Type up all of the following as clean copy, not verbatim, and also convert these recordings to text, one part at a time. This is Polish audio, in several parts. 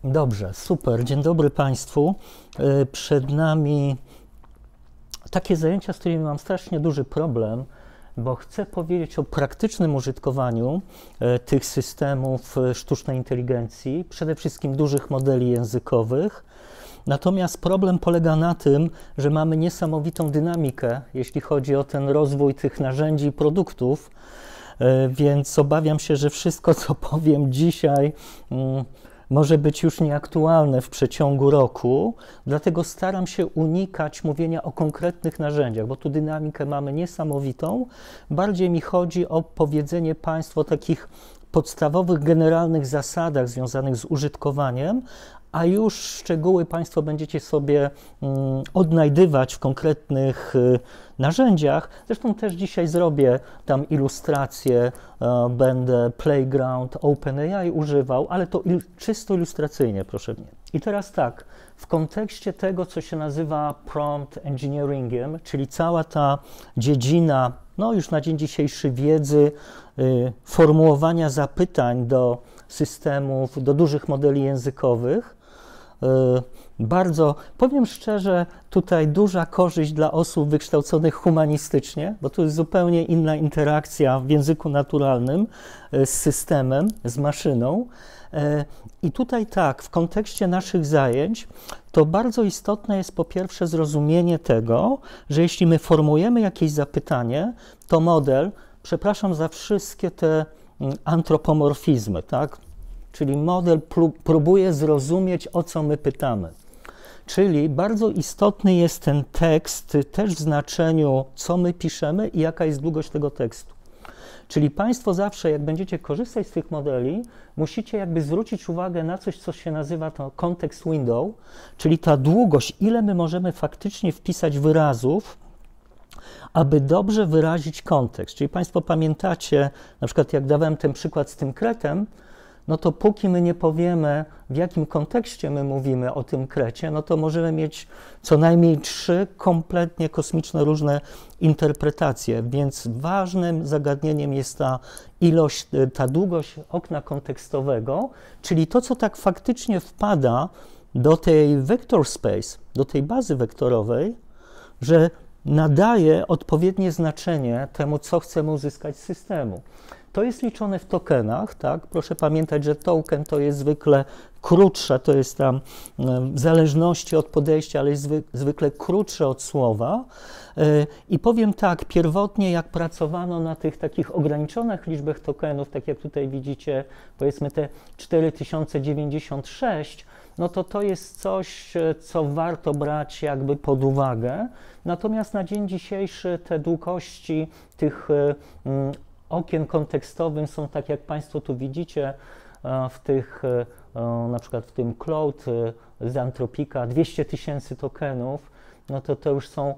Dobrze, super. Dzień dobry Państwu. Przed nami takie zajęcia, z którymi mam strasznie duży problem, bo chcę powiedzieć o praktycznym użytkowaniu tych systemów sztucznej inteligencji, przede wszystkim dużych modeli językowych. Natomiast problem polega na tym, że mamy niesamowitą dynamikę, jeśli chodzi o ten rozwój tych narzędzi i produktów, więc obawiam się, że wszystko, co powiem dzisiaj, może być już nieaktualne w przeciągu roku, dlatego staram się unikać mówienia o konkretnych narzędziach, bo tu dynamikę mamy niesamowitą. Bardziej mi chodzi o powiedzenie Państwu o takich podstawowych, generalnych zasadach związanych z użytkowaniem, a już szczegóły Państwo będziecie sobie odnajdywać w konkretnych narzędziach. Zresztą też dzisiaj zrobię tam ilustrację, będę Playground, OpenAI używał, ale to czysto ilustracyjnie, proszę mnie. I teraz tak, w kontekście tego, co się nazywa prompt engineeringiem, czyli cała ta dziedzina, no już na dzień dzisiejszy wiedzy, formułowania zapytań do systemów, do dużych modeli językowych, bardzo, powiem szczerze, tutaj duża korzyść dla osób wykształconych humanistycznie, bo to jest zupełnie inna interakcja w języku naturalnym z systemem, z maszyną. I tutaj tak, w kontekście naszych zajęć, to bardzo istotne jest po pierwsze zrozumienie tego, że jeśli my formułujemy jakieś zapytanie, to model, przepraszam za wszystkie te antropomorfizmy, tak? Czyli model próbuje zrozumieć, o co my pytamy. Czyli bardzo istotny jest ten tekst też w znaczeniu, co my piszemy i jaka jest długość tego tekstu. Czyli Państwo zawsze, jak będziecie korzystać z tych modeli, musicie jakby zwrócić uwagę na coś, co się nazywa to context window, czyli ta długość, ile my możemy faktycznie wpisać wyrazów, aby dobrze wyrazić kontekst. Czyli Państwo pamiętacie, na przykład jak dawałem ten przykład z tym kretem, no to póki my nie powiemy, w jakim kontekście my mówimy o tym krecie, no to możemy mieć co najmniej 3 kompletnie kosmiczne różne interpretacje, więc ważnym zagadnieniem jest ta ilość, ta długość okna kontekstowego, czyli to, co tak faktycznie wpada do tej vector space, do tej bazy wektorowej, że nadaje odpowiednie znaczenie temu, co chcemy uzyskać z systemu. To jest liczone w tokenach, tak? Proszę pamiętać, że token to jest zwykle krótsze, to jest tam w zależności od podejścia, ale jest zwykle krótsze od słowa. I powiem tak, pierwotnie jak pracowano na tych takich ograniczonych liczbach tokenów, tak jak tutaj widzicie, powiedzmy te 4096, no to jest coś, co warto brać jakby pod uwagę. Natomiast na dzień dzisiejszy te długości tych okien kontekstowych są, tak jak Państwo tu widzicie, w tych, na przykład w tym Cloud z Antropika 200 000 tokenów, no to już są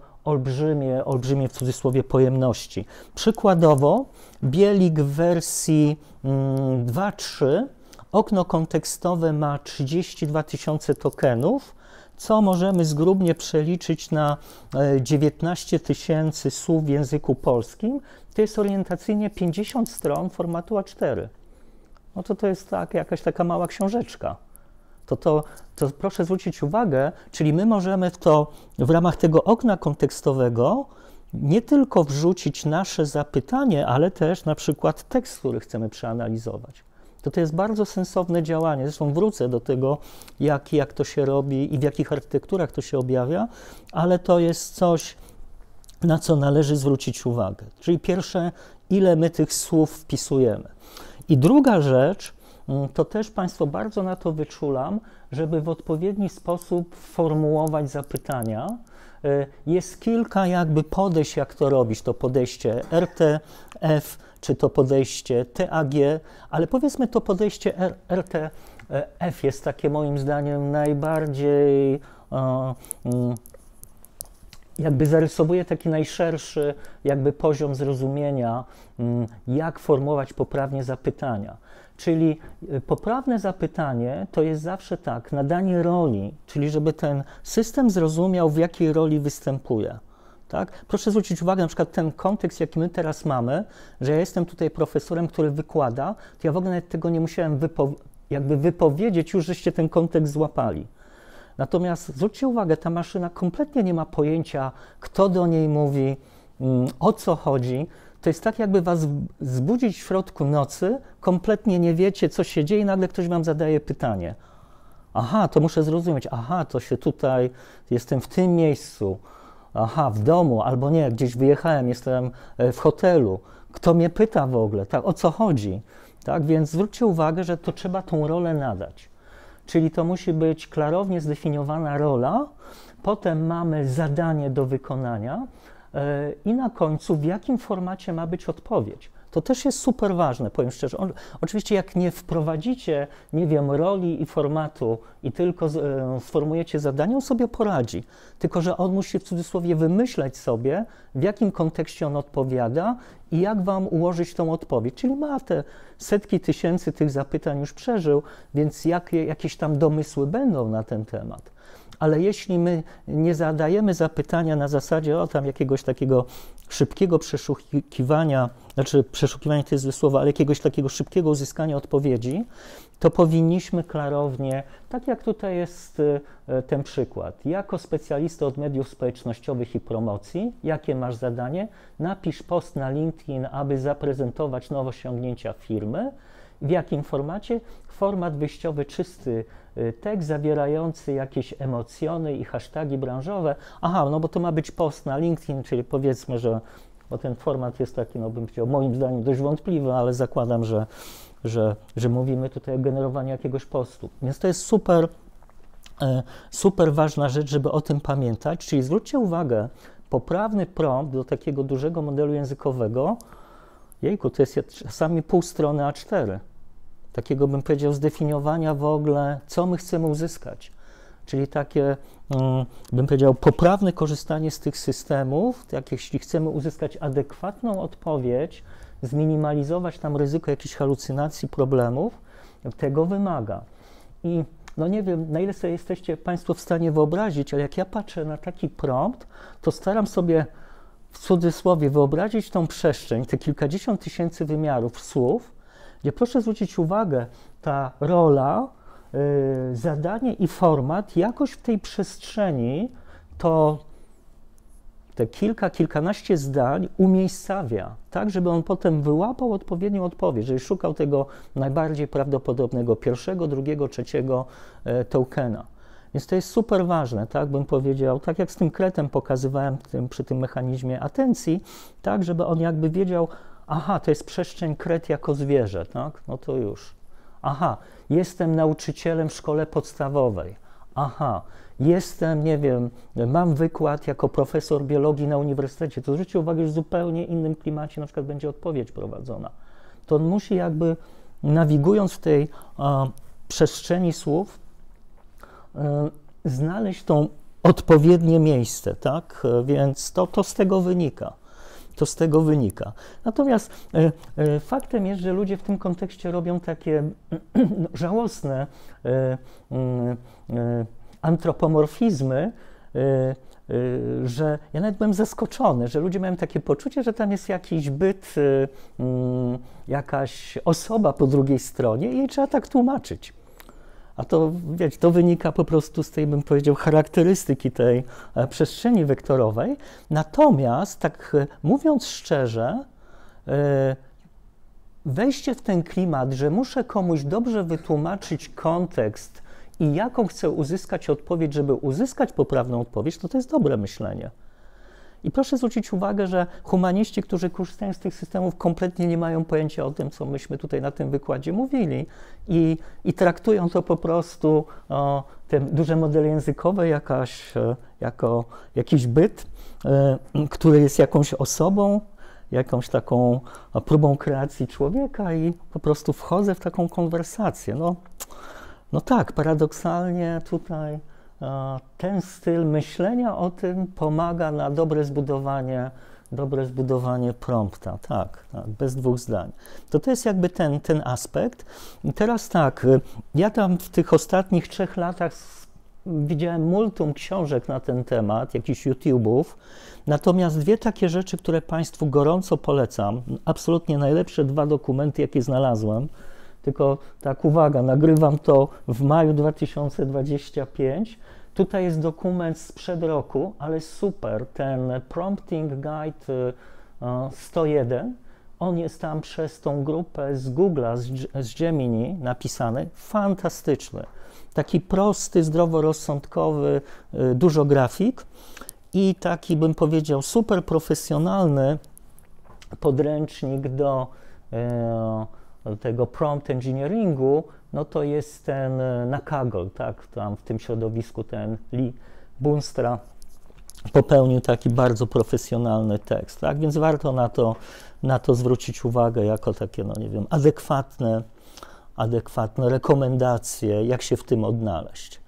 olbrzymie w cudzysłowie pojemności. Przykładowo Bielik w wersji 2.3 okno kontekstowe ma 32 000 tokenów, co możemy zgrubnie przeliczyć na 19 000 słów w języku polskim. To jest orientacyjnie 50 stron formatu A4. No to jest tak, jakaś taka mała książeczka. To proszę zwrócić uwagę, czyli my możemy w ramach tego okna kontekstowego nie tylko wrzucić nasze zapytanie, ale też na przykład tekst, który chcemy przeanalizować. To jest bardzo sensowne działanie. Zresztą wrócę do tego, jak to się robi i w jakich architekturach to się objawia, ale to jest coś, na co należy zwrócić uwagę. Czyli pierwsze, ile my tych słów wpisujemy. I druga rzecz, to też Państwo bardzo na to wyczulam, żeby w odpowiedni sposób formułować zapytania. Jest kilka jakby podejść, jak to robić. To podejście RTF, czy to podejście TAG, ale powiedzmy to podejście RTF jest takie moim zdaniem najbardziej jakby zarysowuje taki najszerszy jakby poziom zrozumienia, jak formułować poprawnie zapytania. Czyli poprawne zapytanie to jest zawsze tak, nadanie roli, czyli żeby ten system zrozumiał, w jakiej roli występuje. Tak? Proszę zwrócić uwagę na przykład ten kontekst, jaki my teraz mamy, że ja jestem tutaj profesorem, który wykłada, to ja w ogóle nawet tego nie musiałem jakby wypowiedzieć, już żeście ten kontekst złapali. Natomiast zwróćcie uwagę, ta maszyna kompletnie nie ma pojęcia, kto do niej mówi, o co chodzi. To jest tak, jakby was zbudzić w środku nocy, kompletnie nie wiecie, co się dzieje, i nagle ktoś wam zadaje pytanie. Aha, to muszę zrozumieć, aha, to się tutaj, jestem w tym miejscu, aha, w domu, albo nie, gdzieś wyjechałem, jestem w hotelu. Kto mnie pyta w ogóle, tak, o co chodzi? Tak, więc zwróćcie uwagę, że to trzeba tą rolę nadać. Czyli to musi być klarownie zdefiniowana rola, potem mamy zadanie do wykonania i na końcu w jakim formacie ma być odpowiedź. To też jest super ważne, powiem szczerze. Oczywiście jak nie wprowadzicie, nie wiem, roli i formatu i tylko sformułujecie zadanie, on sobie poradzi. Tylko że on musi w cudzysłowie wymyśleć sobie, w jakim kontekście on odpowiada i jak wam ułożyć tą odpowiedź. Czyli ma te setki tysięcy tych zapytań już przeżył, więc jakieś tam domysły będą na ten temat. Ale jeśli my nie zadajemy zapytania na zasadzie tam jakiegoś takiego szybkiego przeszukiwania, znaczy przeszukiwanie to jest złe słowo, ale jakiegoś takiego szybkiego uzyskania odpowiedzi, to powinniśmy klarownie, tak jak tutaj jest ten przykład, jako specjalista od mediów społecznościowych i promocji, jakie masz zadanie? Napisz post na LinkedIn, aby zaprezentować nowe osiągnięcia firmy. W jakim formacie? Format wyjściowy, czysty tekst zawierający jakieś emocjony i hasztagi branżowe. Aha, no bo to ma być post na LinkedIn, czyli powiedzmy, że bo ten format jest taki, no bym powiedział, moim zdaniem dość wątpliwy, ale zakładam, że mówimy tutaj o generowaniu jakiegoś postu. Więc to jest super ważna rzecz, żeby o tym pamiętać. Czyli zwróćcie uwagę, poprawny prompt do takiego dużego modelu językowego, jejku, to jest czasami pół strony A4. Takiego, bym powiedział, zdefiniowania w ogóle, co my chcemy uzyskać. Czyli takie, bym powiedział, poprawne korzystanie z tych systemów, tak, jeśli chcemy uzyskać adekwatną odpowiedź, zminimalizować tam ryzyko jakichś halucynacji, problemów, tego wymaga. I no nie wiem, na ile sobie jesteście Państwo w stanie wyobrazić, ale jak ja patrzę na taki prompt, to staram sobie w cudzysłowie wyobrazić tą przestrzeń, te kilkadziesiąt tysięcy wymiarów słów, gdzie proszę zwrócić uwagę, ta rola, zadanie i format jakoś w tej przestrzeni to te kilkanaście zdań umiejscawia, tak, żeby on potem wyłapał odpowiednią odpowiedź, żeby szukał tego najbardziej prawdopodobnego pierwszego, drugiego, trzeciego tokena. Więc to jest super ważne, tak bym powiedział, tak jak z tym kretem pokazywałem przy tym mechanizmie atencji, tak, żeby on jakby wiedział, aha, to jest przestrzeń kret jako zwierzę, tak, no to już. Aha, jestem nauczycielem w szkole podstawowej. Aha, jestem, nie wiem, mam wykład jako profesor biologii na uniwersytecie. To zwróćcie uwagę, że w zupełnie innym klimacie na przykład będzie odpowiedź prowadzona. To on musi jakby, nawigując w tej przestrzeni słów, znaleźć tą odpowiednie miejsce, tak? Więc to z tego wynika. To z tego wynika. Natomiast faktem jest, że ludzie w tym kontekście robią takie żałosne antropomorfizmy, że ja nawet byłem zaskoczony, że ludzie mają takie poczucie, że tam jest jakiś byt, jakaś osoba po drugiej stronie i jej trzeba tak tłumaczyć. A to, wiecie, to wynika po prostu z tej, bym powiedział, charakterystyki tej przestrzeni wektorowej. Natomiast, tak mówiąc szczerze, wejście w ten klimat, że muszę komuś dobrze wytłumaczyć kontekst i jaką chcę uzyskać odpowiedź, żeby uzyskać poprawną odpowiedź, to jest dobre myślenie. I proszę zwrócić uwagę, że humaniści, którzy korzystają z tych systemów, kompletnie nie mają pojęcia o tym, co myśmy tutaj na tym wykładzie mówili i traktują to po prostu, te duże modele językowe, jako jakiś byt, który jest jakąś osobą, jakąś taką próbą kreacji człowieka i po prostu wchodzę w taką konwersację. No tak, paradoksalnie tutaj ten styl myślenia o tym pomaga na dobre zbudowanie prompta, tak, bez dwóch zdań. To jest jakby ten aspekt. I teraz tak, ja tam w tych ostatnich 3 latach widziałem multum książek na ten temat, jakichś YouTube'ów, natomiast 2 takie rzeczy, które Państwu gorąco polecam, absolutnie najlepsze 2 dokumenty, jakie znalazłem, tylko tak uwaga, nagrywam to w maju 2025. Tutaj jest dokument sprzed roku, ale super, ten Prompting Guide 101, on jest tam przez tą grupę z Google'a, z Gemini napisany, fantastyczny. Taki prosty, zdroworozsądkowy, dużo grafik i taki, bym powiedział, super profesjonalny podręcznik do tego prompt engineeringu, no to jest ten na Kaggle, tak, tam w tym środowisku ten Lee Bunstra popełnił taki bardzo profesjonalny tekst, tak, więc warto na to zwrócić uwagę jako takie, no nie wiem, adekwatne rekomendacje, jak się w tym odnaleźć.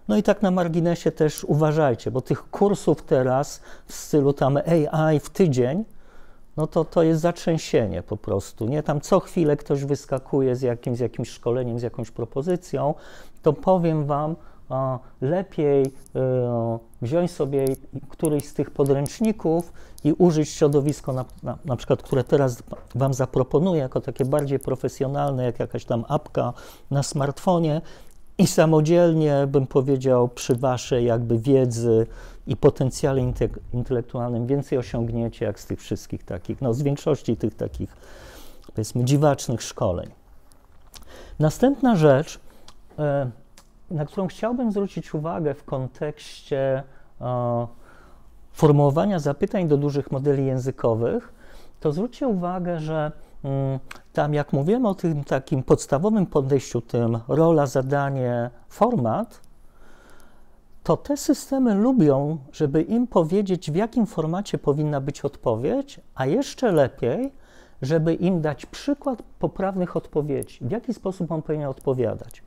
No i tak na marginesie też uważajcie, bo tych kursów teraz w stylu tam AI w tydzień, no to jest zatrzęsienie po prostu, nie? Tam co chwilę ktoś wyskakuje z jakimś szkoleniem, z jakąś propozycją, to powiem wam, lepiej wziąć sobie któryś z tych podręczników i użyć środowisko, na przykład, które teraz wam zaproponuję, jako takie bardziej profesjonalne, jak jakaś tam apka na smartfonie i samodzielnie, bym powiedział, przy waszej jakby wiedzy i potencjale intelektualnym więcej osiągniecie, jak z tych wszystkich takich, no z większości tych takich, powiedzmy, dziwacznych szkoleń. Następna rzecz, na którą chciałbym zwrócić uwagę w kontekście formułowania zapytań do dużych modeli językowych, to zwróćcie uwagę, że tam jak mówimy o tym takim podstawowym podejściu, tym rola, zadanie, format, to te systemy lubią, żeby im powiedzieć, w jakim formacie powinna być odpowiedź, a jeszcze lepiej, żeby im dać przykład poprawnych odpowiedzi, w jaki sposób on powinien odpowiadać.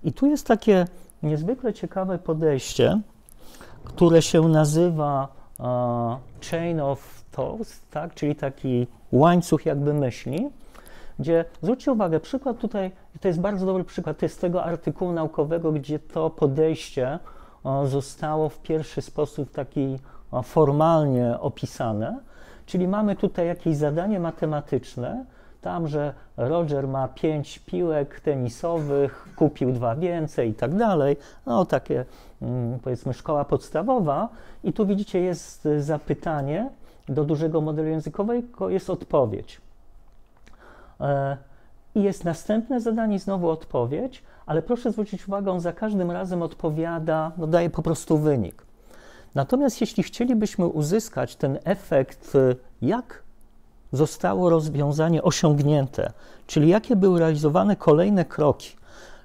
I tu jest takie niezwykle ciekawe podejście, które się nazywa chain of thoughts, tak? Czyli taki łańcuch jakby myśli, gdzie, zwróćcie uwagę, przykład tutaj, to jest bardzo dobry przykład, to jest z tego artykułu naukowego, gdzie to podejście zostało w pierwszy sposób taki formalnie opisane, czyli mamy tutaj jakieś zadanie matematyczne, tam, że Roger ma 5 piłek tenisowych, kupił 2 więcej i tak dalej, no takie, powiedzmy, szkoła podstawowa i tu widzicie jest zapytanie do dużego modelu językowego, jest odpowiedź. I jest następne zadanie, znowu odpowiedź, ale proszę zwrócić uwagę, on za każdym razem odpowiada, no daje po prostu wynik. Natomiast jeśli chcielibyśmy uzyskać ten efekt, jak zostało rozwiązanie osiągnięte, czyli jakie były realizowane kolejne kroki,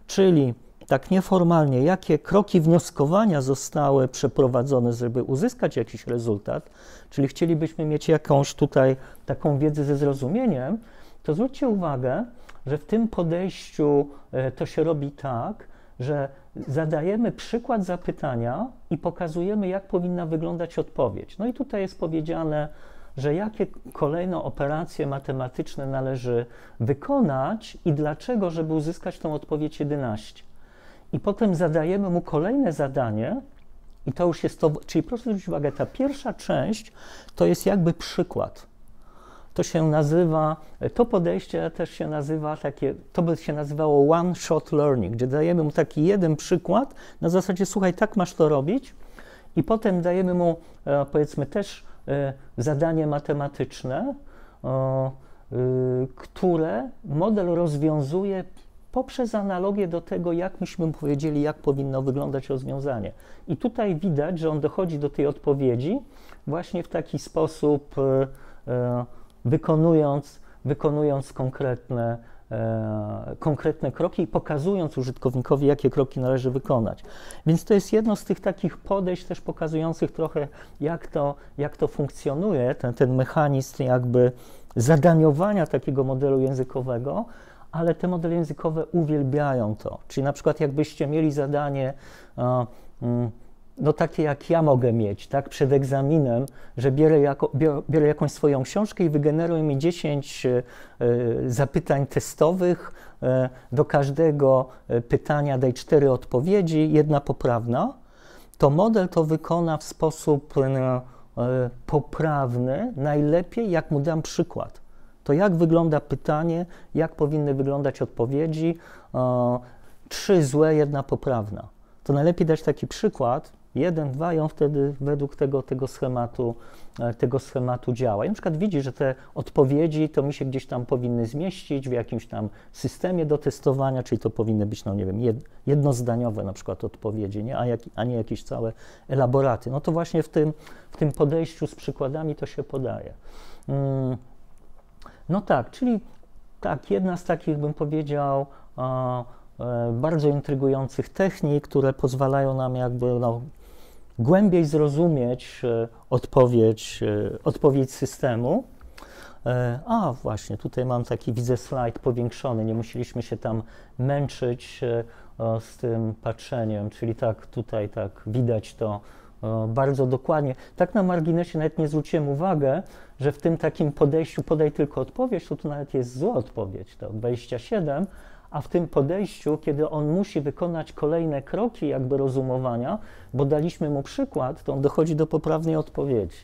czyli tak nieformalnie, jakie kroki wnioskowania zostały przeprowadzone, żeby uzyskać jakiś rezultat, czyli chcielibyśmy mieć jakąś tutaj taką wiedzę ze zrozumieniem, to zwróćcie uwagę, że w tym podejściu to się robi tak, że zadajemy przykład zapytania i pokazujemy, jak powinna wyglądać odpowiedź. No i tutaj jest powiedziane, że jakie kolejne operacje matematyczne należy wykonać i dlaczego, żeby uzyskać tą odpowiedź 11. I potem zadajemy mu kolejne zadanie i to już jest to, czyli proszę zwrócić uwagę, ta pierwsza część to jest jakby przykład. To się nazywa, to podejście też się nazywa takie, to by się nazywało one-shot learning, gdzie dajemy mu taki jeden przykład, na zasadzie słuchaj, tak masz to robić i potem dajemy mu, powiedzmy, też zadanie matematyczne, które model rozwiązuje poprzez analogię do tego, jak myśmy powiedzieli, jak powinno wyglądać rozwiązanie. I tutaj widać, że on dochodzi do tej odpowiedzi właśnie w taki sposób, wykonując konkretne kroki i pokazując użytkownikowi, jakie kroki należy wykonać. Więc to jest jedno z tych takich podejść też pokazujących trochę, jak to funkcjonuje, ten mechanizm jakby zadaniowania takiego modelu językowego, ale te modele językowe uwielbiają to. Czyli na przykład jakbyście mieli zadanie, no takie jak ja mogę mieć, tak, przed egzaminem, że biorę jakąś swoją książkę i wygeneruję mi 10 zapytań testowych, do każdego pytania daj 4 odpowiedzi, 1 poprawna, to model to wykona w sposób poprawny, najlepiej jak mu dam przykład. To jak wygląda pytanie, jak powinny wyglądać odpowiedzi, 3 złe, 1 poprawna. To najlepiej dać taki przykład, 1, 2 i on wtedy według tego schematu działa. I na przykład widzi, że te odpowiedzi to mi się gdzieś tam powinny zmieścić w jakimś tam systemie do testowania, czyli to powinny być, no nie wiem, jednozdaniowe na przykład odpowiedzi, nie? A nie jakieś całe elaboraty. No to właśnie w tym podejściu z przykładami to się podaje. No tak, czyli tak, jedna z takich, bym powiedział, bardzo intrygujących technik, które pozwalają nam jakby głębiej zrozumieć odpowiedź systemu. A właśnie, tutaj mam taki, widzę, slajd powiększony, nie musieliśmy się tam męczyć z tym patrzeniem, czyli tak, tutaj tak widać to bardzo dokładnie. Tak na marginesie nawet nie zwróciłem uwagi, że w tym takim podejściu podaj tylko odpowiedź, to tu nawet jest zła odpowiedź, to 27, a w tym podejściu, kiedy on musi wykonać kolejne kroki jakby rozumowania, bo daliśmy mu przykład, to on dochodzi do poprawnej odpowiedzi.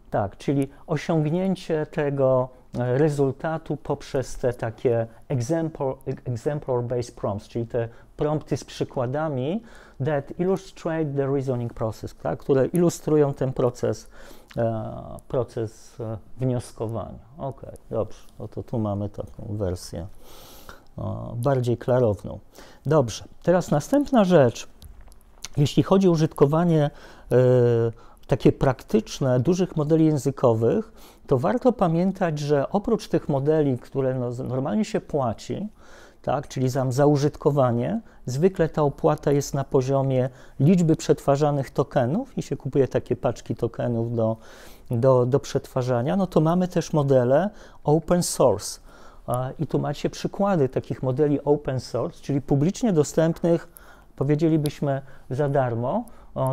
Tak, czyli osiągnięcie tego rezultatu poprzez te takie exemplar-based prompts, czyli te prompty z przykładami that illustrate the reasoning process, tak, które ilustrują ten proces wnioskowania. Ok, dobrze, to tu mamy taką wersję bardziej klarowną. Dobrze, teraz następna rzecz, jeśli chodzi o użytkowanie takie praktyczne, dużych modeli językowych, to warto pamiętać, że oprócz tych modeli, które normalnie się płaci, tak, czyli za użytkowanie, zwykle ta opłata jest na poziomie liczby przetwarzanych tokenów i się kupuje takie paczki tokenów do przetwarzania, no to mamy też modele open source. I tu macie przykłady takich modeli open source, czyli publicznie dostępnych, powiedzielibyśmy, za darmo.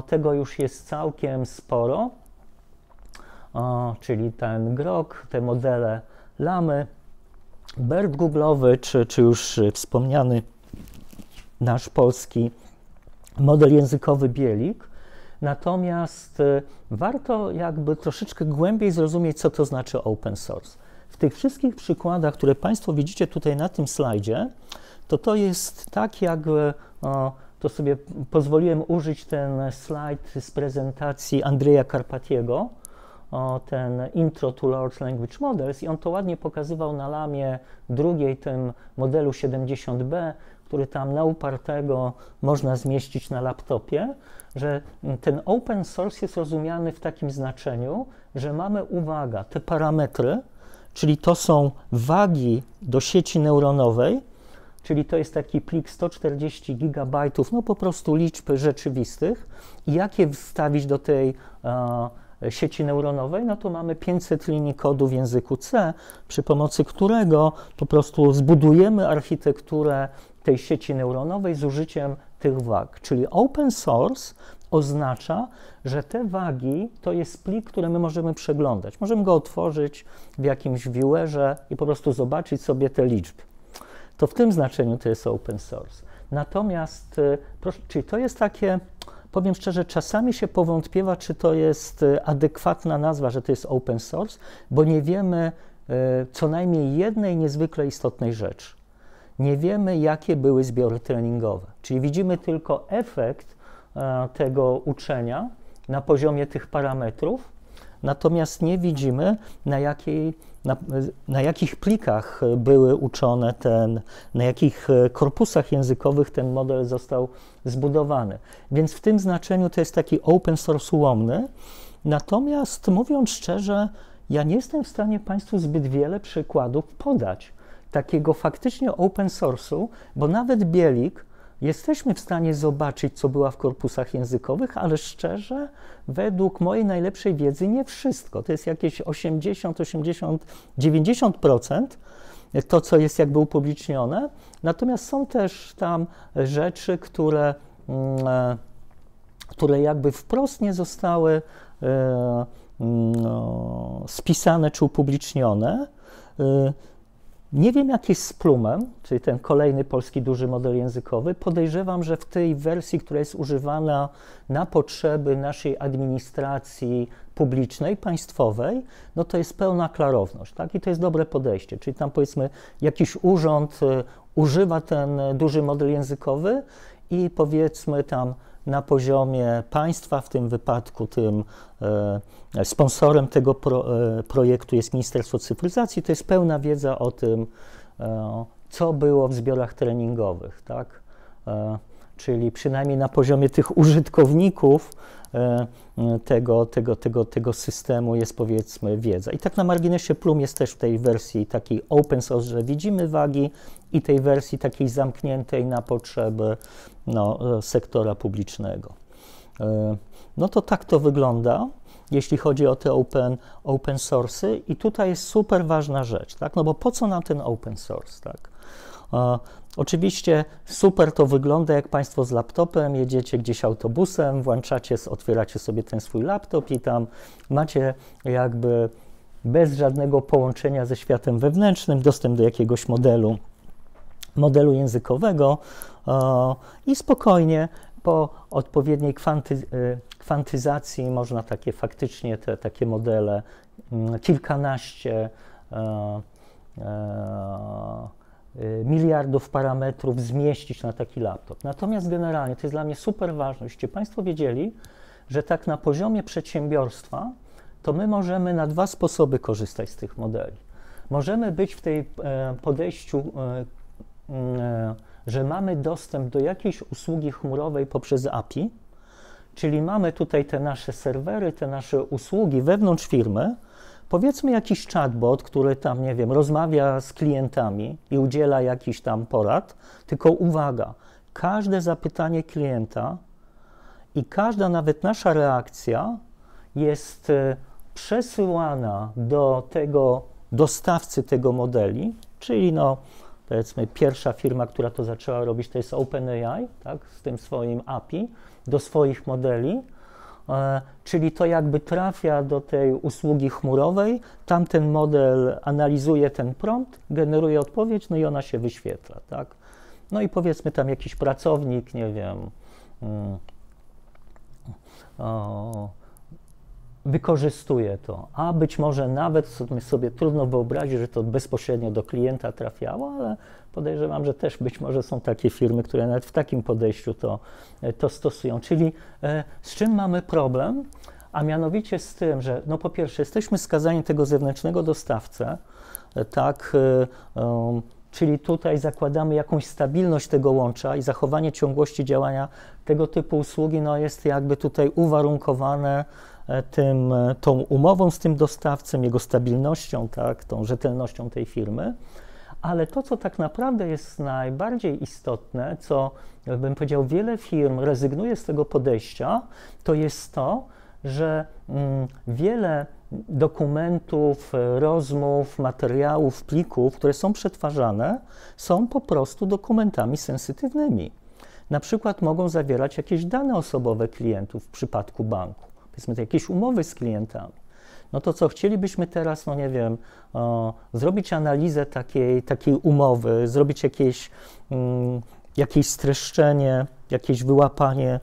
Tego już jest całkiem sporo, czyli ten Grok, te modele Lamy, BERT googlowy, czy już wspomniany nasz polski model językowy Bielik. Natomiast warto jakby troszeczkę głębiej zrozumieć, co to znaczy open source. W tych wszystkich przykładach, które Państwo widzicie tutaj na tym slajdzie, to jest tak, jakby, to sobie pozwoliłem użyć ten slajd z prezentacji Andrzeja Karpatiego, ten Intro to Large Language Models, i on to ładnie pokazywał na Lamie drugiej, tym modelu 70B, który tam na upartego można zmieścić na laptopie, że ten open source jest rozumiany w takim znaczeniu, że mamy, uwaga, te parametry, czyli to są wagi do sieci neuronowej, czyli to jest taki plik 140 GB, no po prostu liczb rzeczywistych, i jak je wstawić do tej sieci neuronowej, no to mamy 500 linii kodu w języku C, przy pomocy którego po prostu zbudujemy architekturę tej sieci neuronowej z użyciem tych wag. Czyli open source oznacza, że te wagi to jest plik, który my możemy przeglądać. Możemy go otworzyć w jakimś viewerze i po prostu zobaczyć sobie te liczby. To w tym znaczeniu to jest open source. Natomiast, czyli to jest takie, powiem szczerze, czasami się powątpiewa, czy to jest adekwatna nazwa, że to jest open source, bo nie wiemy co najmniej jednej niezwykle istotnej rzeczy. Nie wiemy, jakie były zbiory treningowe. Czyli widzimy tylko efekt tego uczenia na poziomie tych parametrów, natomiast nie widzimy, na jakich plikach były uczone na jakich korpusach językowych ten model został zbudowany. Więc w tym znaczeniu to jest taki open source ułomny. Natomiast mówiąc szczerze, ja nie jestem w stanie Państwu zbyt wiele przykładów podać takiego faktycznie open source'u, bo nawet Bielik jesteśmy w stanie zobaczyć, co było w korpusach językowych, ale szczerze, według mojej najlepszej wiedzy nie wszystko. To jest jakieś 80, 90% to, co jest jakby upublicznione. Natomiast są też tam rzeczy, które jakby wprost nie zostały spisane czy upublicznione. Nie wiem, jak jest z Plumem, czyli ten kolejny polski duży model językowy. Podejrzewam, że w tej wersji, która jest używana na potrzeby naszej administracji publicznej, państwowej, no to jest pełna klarowność, tak? I to jest dobre podejście. Czyli tam, powiedzmy, jakiś urząd używa ten duży model językowy i, powiedzmy, tam na poziomie państwa, w tym wypadku tym sponsorem tego projektu jest Ministerstwo Cyfryzacji, to jest pełna wiedza o tym, co było w zbiorach treningowych, tak? Czyli przynajmniej na poziomie tych użytkowników tego systemu jest, powiedzmy, wiedza. I tak na marginesie Plum jest też w tej wersji takiej open source, że widzimy wagi, i tej wersji takiej zamkniętej na potrzeby sektora publicznego. No to tak to wygląda, jeśli chodzi o te open source'y, i tutaj jest super ważna rzecz, tak? No bo po co nam ten open source, tak? Oczywiście super to wygląda, jak Państwo z laptopem jedziecie gdzieś autobusem, włączacie, otwieracie sobie ten swój laptop i tam macie jakby bez żadnego połączenia ze światem wewnętrznym dostęp do jakiegoś modelu językowego i spokojnie po odpowiedniej kwantyzacji można faktycznie takie modele, kilkanaście miliardów parametrów zmieścić na taki laptop. Natomiast generalnie to jest dla mnie super ważne, żebyście Państwo wiedzieli, że tak na poziomie przedsiębiorstwa to my możemy na dwa sposoby korzystać z tych modeli. Możemy być w tej podejściu, że mamy dostęp do jakiejś usługi chmurowej poprzez API, czyli mamy tutaj te nasze serwery, te nasze usługi wewnątrz firmy, powiedzmy jakiś chatbot, który tam, nie wiem, rozmawia z klientami i udziela jakichś tam porad, tylko uwaga, każde zapytanie klienta i każda nawet nasza reakcja jest przesyłana do tego dostawcy tego modeli, czyli powiedzmy pierwsza firma, która to zaczęła robić, to jest OpenAI, tak, z tym swoim API, do swoich modeli, czyli to jakby trafia do tej usługi chmurowej, tamten model analizuje ten prompt, generuje odpowiedź, no i ona się wyświetla, tak. No i powiedzmy tam jakiś pracownik, nie wiem, wykorzystuje to, a być może nawet sobie trudno wyobrazić, że to bezpośrednio do klienta trafiało, ale podejrzewam, że też być może są takie firmy, które nawet w takim podejściu to stosują. Czyli z czym mamy problem? A mianowicie z tym, że po pierwsze jesteśmy skazani tego zewnętrznego dostawcę, tak, czyli tutaj zakładamy jakąś stabilność tego łącza i zachowanie ciągłości działania tego typu usługi jest jakby tutaj uwarunkowane tą umową z tym dostawcą, jego stabilnością, tak, tą rzetelnością tej firmy. Ale to, co tak naprawdę jest najbardziej istotne, co bym powiedział, wiele firm rezygnuje z tego podejścia, to jest to, że wiele dokumentów, rozmów, materiałów, plików, które są przetwarzane, są po prostu dokumentami sensytywnymi. Na przykład mogą zawierać jakieś dane osobowe klientów w przypadku banku, powiedzmy jakieś umowy z klientami. No to co, chcielibyśmy teraz, nie wiem, zrobić analizę takiej umowy, zrobić jakieś streszczenie, jakieś wyłapanie,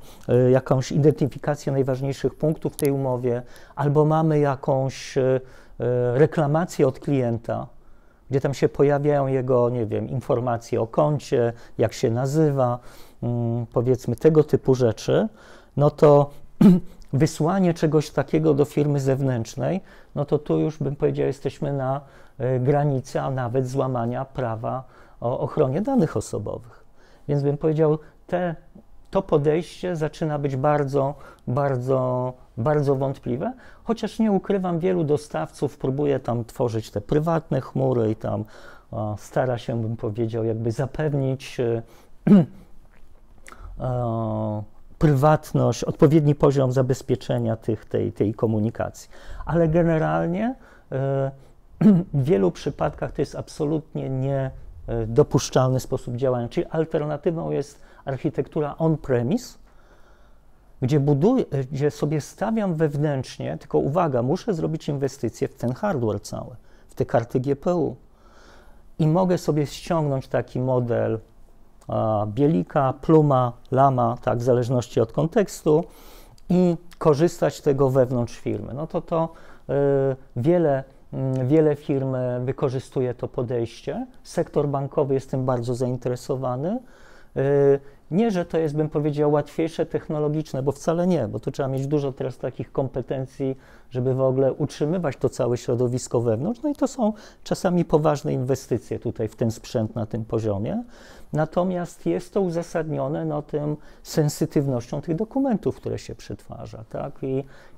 jakąś identyfikację najważniejszych punktów w tej umowie, albo mamy jakąś reklamację od klienta, gdzie tam się pojawiają jego, nie wiem, informacje o koncie, jak się nazywa, powiedzmy tego typu rzeczy, no to wysłanie czegoś takiego do firmy zewnętrznej, no to tu już bym powiedział, jesteśmy na granicy, a nawet złamania prawa o ochronie danych osobowych. Więc bym powiedział, to podejście zaczyna być bardzo, bardzo, bardzo wątpliwe, chociaż nie ukrywam, wielu dostawców próbuje tam tworzyć te prywatne chmury i tam stara się, bym powiedział, jakby zapewnić prywatność, odpowiedni poziom zabezpieczenia tej komunikacji. Ale generalnie w wielu przypadkach to jest absolutnie niedopuszczalny sposób działania, czyli alternatywą jest architektura on-premise, gdzie sobie stawiam wewnętrznie, tylko uwaga, muszę zrobić inwestycje w ten hardware cały, w te karty GPU. i mogę sobie ściągnąć taki model Bielika, Pluma, Lama, tak, w zależności od kontekstu i korzystać z tego wewnątrz firmy. No to wiele firm wykorzystuje to podejście. Sektor bankowy jest tym bardzo zainteresowany. Nie, że to jest, bym powiedział, łatwiejsze technologiczne, bo wcale nie, bo tu trzeba mieć dużo teraz takich kompetencji, żeby w ogóle utrzymywać to całe środowisko wewnątrz. No i to są czasami poważne inwestycje tutaj w ten sprzęt na tym poziomie. Natomiast jest to uzasadnione tym sensytywnością tych dokumentów, które się przetwarza, tak?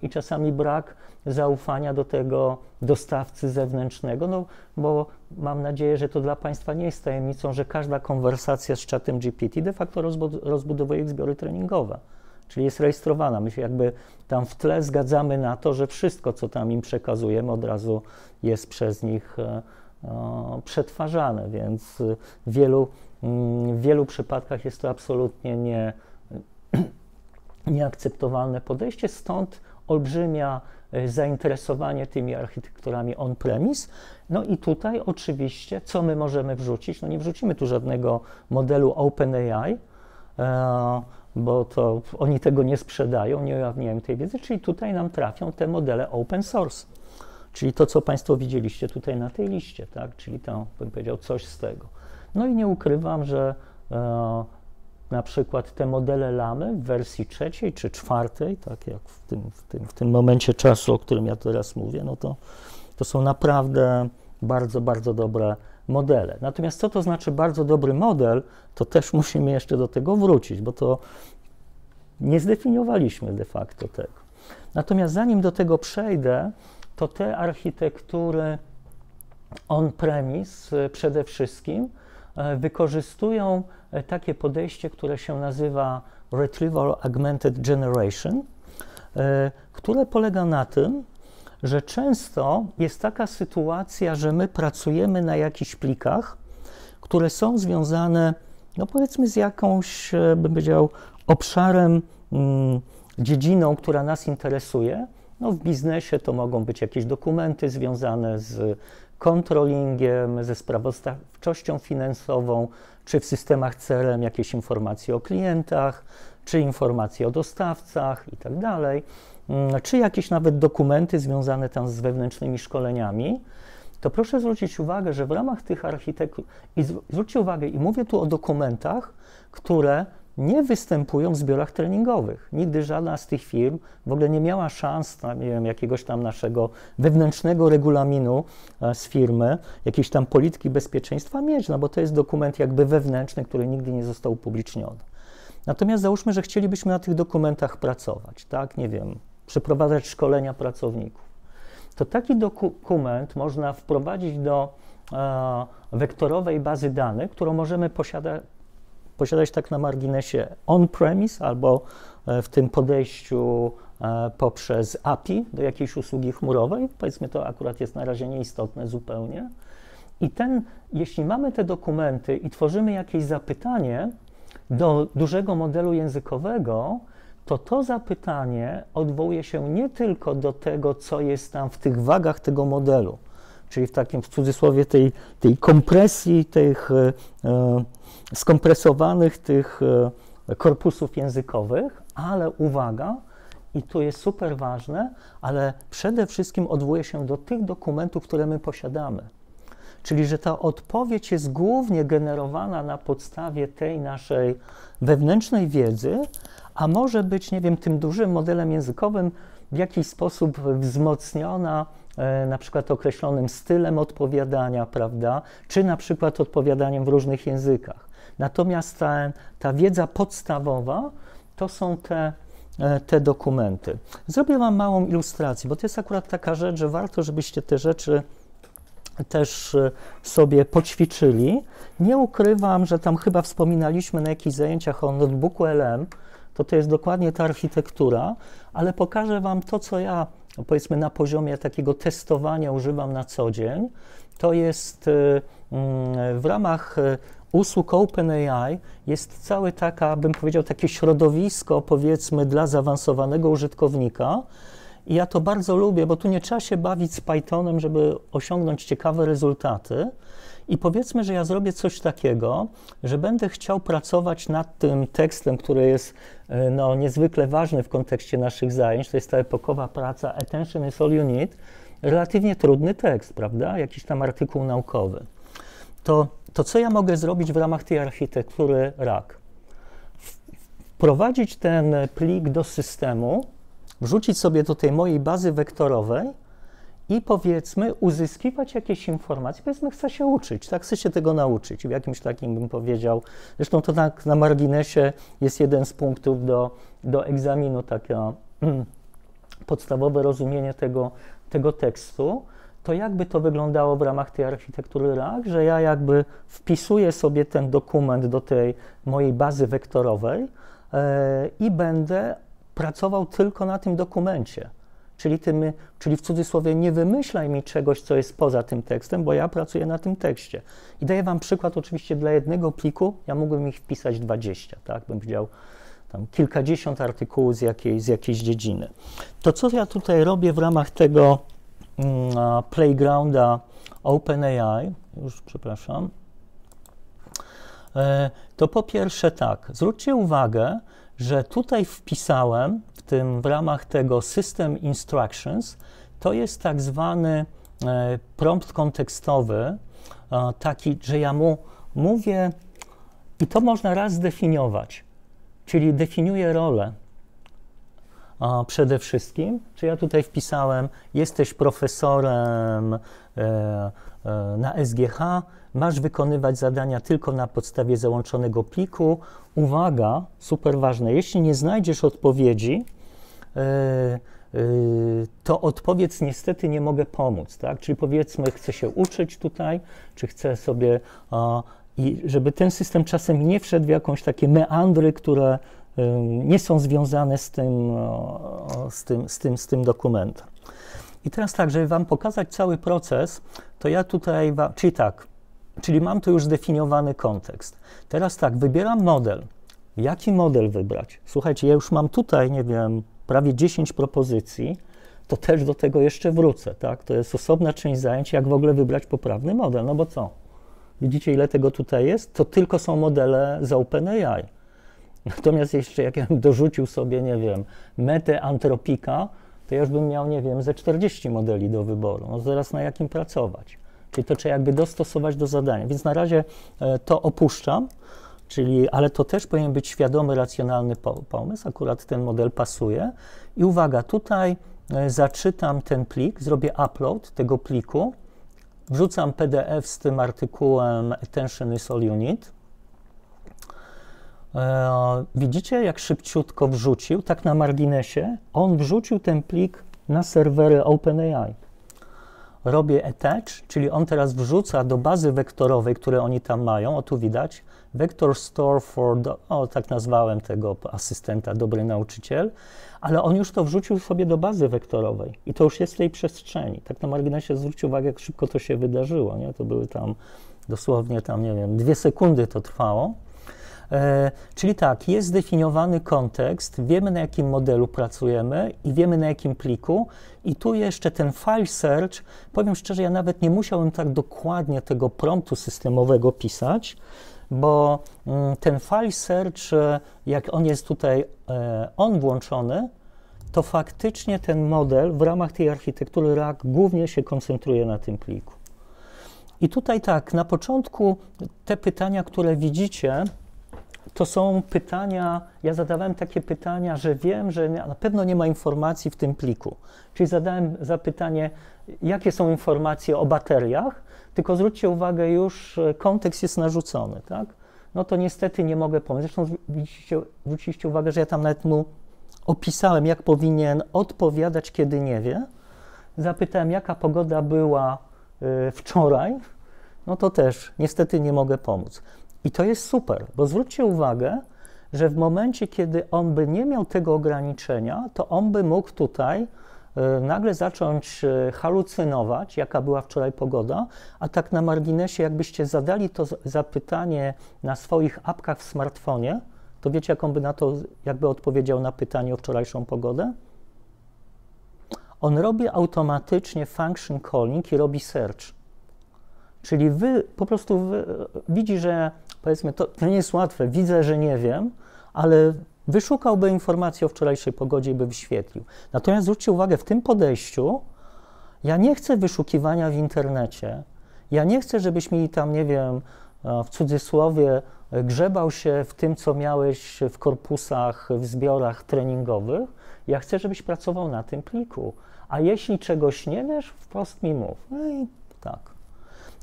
I czasami brak zaufania do tego dostawcy zewnętrznego, no bo mam nadzieję, że to dla Państwa nie jest tajemnicą, że każda konwersacja z czatem GPT de facto rozbudowuje ich zbiory treningowe, czyli jest rejestrowana. My się jakby tam w tle zgadzamy na to, że wszystko, co tam im przekazujemy, od razu jest przez nich przetwarzane, więc w wielu przypadkach jest to absolutnie nieakceptowalne podejście, stąd olbrzymia zainteresowanie tymi architekturami on-premise. No i tutaj oczywiście, co my możemy wrzucić? No nie wrzucimy tu żadnego modelu OpenAI, bo to oni tego nie sprzedają, nie ujawniają tej wiedzy, czyli tutaj nam trafią te modele open source, czyli to, co Państwo widzieliście tutaj na tej liście, tak? Czyli to, bym powiedział, coś z tego. No i nie ukrywam, że na przykład te modele Lamy w wersji 3. czy 4., tak jak w tym momencie czasu, o którym ja teraz mówię, no to są naprawdę bardzo, bardzo dobre modele. Natomiast co to znaczy bardzo dobry model, to też musimy jeszcze do tego wrócić, bo to nie zdefiniowaliśmy de facto tego. Natomiast zanim do tego przejdę, to te architektury on-premise przede wszystkim wykorzystują takie podejście, które się nazywa Retrieval Augmented Generation, które polega na tym, że często jest taka sytuacja, że my pracujemy na jakichś plikach, które są związane, no powiedzmy, z jakąś, bym powiedział, obszarem, dziedziną, która nas interesuje. No w biznesie to mogą być jakieś dokumenty związane z controllingiem, ze sprawozdawczością finansową, czy w systemach CRM jakieś informacje o klientach, czy informacje o dostawcach i tak dalej, czy jakieś nawet dokumenty związane tam z wewnętrznymi szkoleniami, to proszę zwrócić uwagę, że w ramach tych architektur, i zwróćcie uwagę, i mówię tu o dokumentach, które nie występują w zbiorach treningowych. Nigdy żadna z tych firm w ogóle nie miała szans, nie wiem, jakiegoś tam naszego wewnętrznego regulaminu z firmy, jakiejś tam polityki bezpieczeństwa mieć, no bo to jest dokument jakby wewnętrzny, który nigdy nie został upubliczniony. Natomiast załóżmy, że chcielibyśmy na tych dokumentach pracować, tak, nie wiem, przeprowadzać szkolenia pracowników. To taki dokument można wprowadzić do wektorowej bazy danych, którą możemy posiadać tak na marginesie on-premise albo w tym podejściu poprzez API do jakiejś usługi chmurowej. Powiedzmy, to akurat jest na razie nieistotne zupełnie. I jeśli mamy te dokumenty i tworzymy jakieś zapytanie do dużego modelu językowego, to zapytanie odwołuje się nie tylko do tego, co jest tam w tych wagach tego modelu, czyli w takim, w cudzysłowie, tej kompresji, tych skompresowanych tych korpusów językowych, ale uwaga, i tu jest super ważne, ale przede wszystkim odwołuje się do tych dokumentów, które my posiadamy. Czyli, że ta odpowiedź jest głównie generowana na podstawie tej naszej wewnętrznej wiedzy, a może być, nie wiem, tym dużym modelem językowym w jakiś sposób wzmocniona na przykład określonym stylem odpowiadania, prawda, czy na przykład odpowiadaniem w różnych językach. Natomiast ta wiedza podstawowa to są te dokumenty. Zrobię Wam małą ilustrację, bo to jest akurat taka rzecz, że warto, żebyście te rzeczy też sobie poćwiczyli. Nie ukrywam, że tam chyba wspominaliśmy na jakichś zajęciach o notebooku LM, to jest dokładnie ta architektura, ale pokażę Wam to, co ja, powiedzmy, na poziomie takiego testowania używam na co dzień. To jest w ramach usług OpenAI jest całe bym powiedział, takie środowisko, powiedzmy, dla zaawansowanego użytkownika I ja to bardzo lubię, bo tu nie trzeba się bawić z Pythonem, żeby osiągnąć ciekawe rezultaty. I powiedzmy, że ja zrobię coś takiego, że będę chciał pracować nad tym tekstem, który jest no, niezwykle ważny w kontekście naszych zajęć. To jest ta epokowa praca Attention is all you need. Relatywnie trudny tekst, prawda? Jakiś tam artykuł naukowy. To co ja mogę zrobić w ramach tej architektury RAG? Wprowadzić ten plik do systemu, wrzucić sobie do tej mojej bazy wektorowej i powiedzmy uzyskiwać jakieś informacje. Powiedzmy, chcę się uczyć, tak? Chcę się tego nauczyć. W jakimś takim bym powiedział, zresztą to tak na marginesie jest jeden z punktów do egzaminu, takie podstawowe rozumienie tego tekstu. To jakby to wyglądało w ramach tej architektury RAG, że ja jakby wpisuję sobie ten dokument do tej mojej bazy wektorowej i będę pracował tylko na tym dokumencie. Czyli w cudzysłowie nie wymyślaj mi czegoś, co jest poza tym tekstem, bo ja pracuję na tym tekście. I daję wam przykład oczywiście dla jednego pliku, ja mógłbym ich wpisać 20, tak? Bym wziął tam kilkadziesiąt artykułów z jakiejś dziedziny. To, co ja tutaj robię w ramach tego playgrounda OpenAI, już przepraszam, to po pierwsze tak, zwróćcie uwagę, że tutaj wpisałem w ramach tego System Instructions, to jest tak zwany prompt kontekstowy, taki, że ja mu mówię, i to można raz zdefiniować, czyli definiuję rolę przede wszystkim, czy ja tutaj wpisałem, jesteś profesorem na SGH, masz wykonywać zadania tylko na podstawie załączonego pliku. Uwaga, super ważne, jeśli nie znajdziesz odpowiedzi, to odpowiedz niestety nie mogę pomóc, tak? Czyli powiedzmy, chcę się uczyć tutaj, czy chcę sobie, i żeby ten system czasem nie wszedł w jakąś takie meandry, które nie są związane z tym dokumentem. I teraz tak, żeby wam pokazać cały proces, to ja tutaj, czyli mam tu już zdefiniowany kontekst. Teraz tak, wybieram model. Jaki model wybrać? Słuchajcie, ja już mam tutaj, nie wiem, prawie 10 propozycji, to też do tego jeszcze wrócę, tak? To jest osobna część zajęć, jak w ogóle wybrać poprawny model, no bo co? Widzicie, ile tego tutaj jest? To tylko są modele z OpenAI. Natomiast jeszcze jak ja bym dorzucił sobie, nie wiem, metę Anthropica, to ja już bym miał, nie wiem, ze 40 modeli do wyboru. No zaraz na jakim pracować? Czyli to trzeba jakby dostosować do zadania. Więc na razie to opuszczam, ale to też powinien być świadomy, racjonalny pomysł. Akurat ten model pasuje. I uwaga, tutaj zaczytam ten plik, zrobię upload tego pliku, wrzucam PDF z tym artykułem Attention is all you need. Widzicie, jak szybciutko wrzucił, tak na marginesie, on wrzucił ten plik na serwery OpenAI. Robię attach, czyli on teraz wrzuca do bazy wektorowej, które oni tam mają, o tu widać, Vector Store tak nazwałem tego asystenta, dobry nauczyciel, ale on już to wrzucił sobie do bazy wektorowej i to już jest w tej przestrzeni. Tak na marginesie zwróćcie uwagę, jak szybko to się wydarzyło, nie? To były tam dosłownie nie wiem, 2 sekundy to trwało. Czyli tak, jest zdefiniowany kontekst, wiemy na jakim modelu pracujemy i wiemy na jakim pliku i tu jeszcze ten file search, powiem szczerze, ja nawet nie musiałem tak dokładnie tego promptu systemowego pisać, bo ten file search, jak on jest tutaj włączony, to faktycznie ten model w ramach tej architektury RAG głównie się koncentruje na tym pliku. I tutaj tak, na początku te pytania, które widzicie, to są pytania, ja zadawałem takie pytania, że wiem, że na pewno nie ma informacji w tym pliku. Czyli zadałem zapytanie, jakie są informacje o bateriach, tylko zwróćcie uwagę, już kontekst jest narzucony, tak? No to niestety nie mogę pomóc. Zresztą zwróciliście uwagę, że ja tam nawet mu opisałem, jak powinien odpowiadać, kiedy nie wie. Zapytałem, jaka pogoda była wczoraj, no to też niestety nie mogę pomóc. I to jest super, bo zwróćcie uwagę, że w momencie, kiedy on by nie miał tego ograniczenia, to on by mógł tutaj nagle zacząć halucynować, jaka była wczoraj pogoda, a tak na marginesie, jakbyście zadali to zapytanie na swoich apkach w smartfonie, to wiecie, jak on by na to jakby odpowiedział na pytanie o wczorajszą pogodę? on robi automatycznie function calling i robi search. Czyli po prostu widzi, że powiedzmy, to nie jest łatwe, widzę, że nie wiem, ale wyszukałby informacji o wczorajszej pogodzie i by wyświetlił. Natomiast zwróćcie uwagę, w tym podejściu ja nie chcę wyszukiwania w internecie, ja nie chcę, żebyś mi tam, nie wiem, w cudzysłowie grzebał się w tym, co miałeś w korpusach, w zbiorach treningowych. Ja chcę, żebyś pracował na tym pliku. A jeśli czegoś nie wiesz, wprost mi mów. No i tak.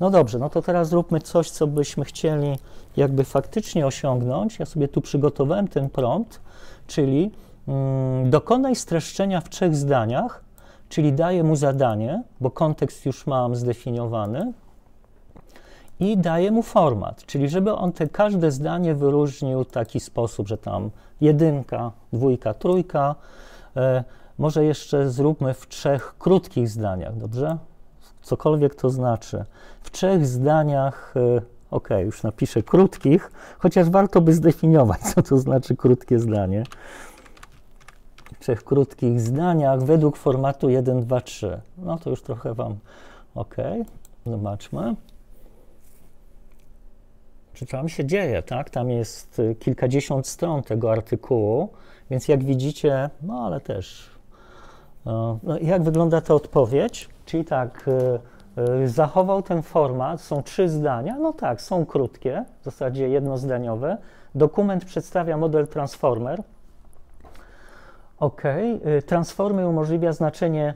No dobrze, no to teraz zróbmy coś, co byśmy chcieli jakby faktycznie osiągnąć. Ja sobie tu przygotowałem ten prompt, czyli dokonaj streszczenia w 3 zdaniach, czyli daję mu zadanie, bo kontekst już mam zdefiniowany, i daję mu format, czyli żeby on każde zdanie wyróżnił w taki sposób, że tam 1, 2, 3, może jeszcze zróbmy w 3 krótkich zdaniach, dobrze? Cokolwiek to znaczy. W 3 zdaniach, ok, już napiszę krótkich, chociaż warto by zdefiniować, co to znaczy krótkie zdanie. W 3 krótkich zdaniach według formatu 1, 2, 3. No to już trochę wam, ok, zobaczmy. Czy tam się dzieje, tak? Tam jest kilkadziesiąt stron tego artykułu, więc jak widzicie, no ale też, no, jak wygląda ta odpowiedź? Czyli tak, zachował ten format, są 3 zdania, no tak, są krótkie, w zasadzie jednozdaniowe. Dokument przedstawia model Transformer. Ok, Transformer umożliwia znacznie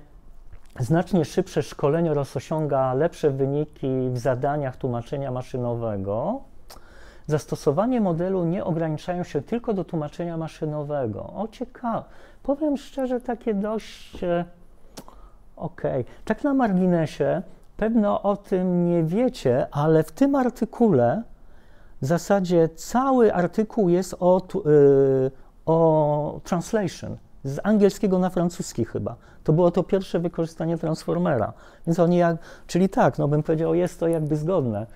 szybsze szkolenie oraz osiąga lepsze wyniki w zadaniach tłumaczenia maszynowego. Zastosowanie modelu nie ograniczają się tylko do tłumaczenia maszynowego. O, ciekawe. Powiem szczerze, takie dość okej. Tak na marginesie, pewno o tym nie wiecie, ale w tym artykule w zasadzie cały artykuł jest o translation. Z angielskiego na francuski chyba. To było to pierwsze wykorzystanie Transformera. Więc czyli tak, no bym powiedział, jest to jakby zgodne.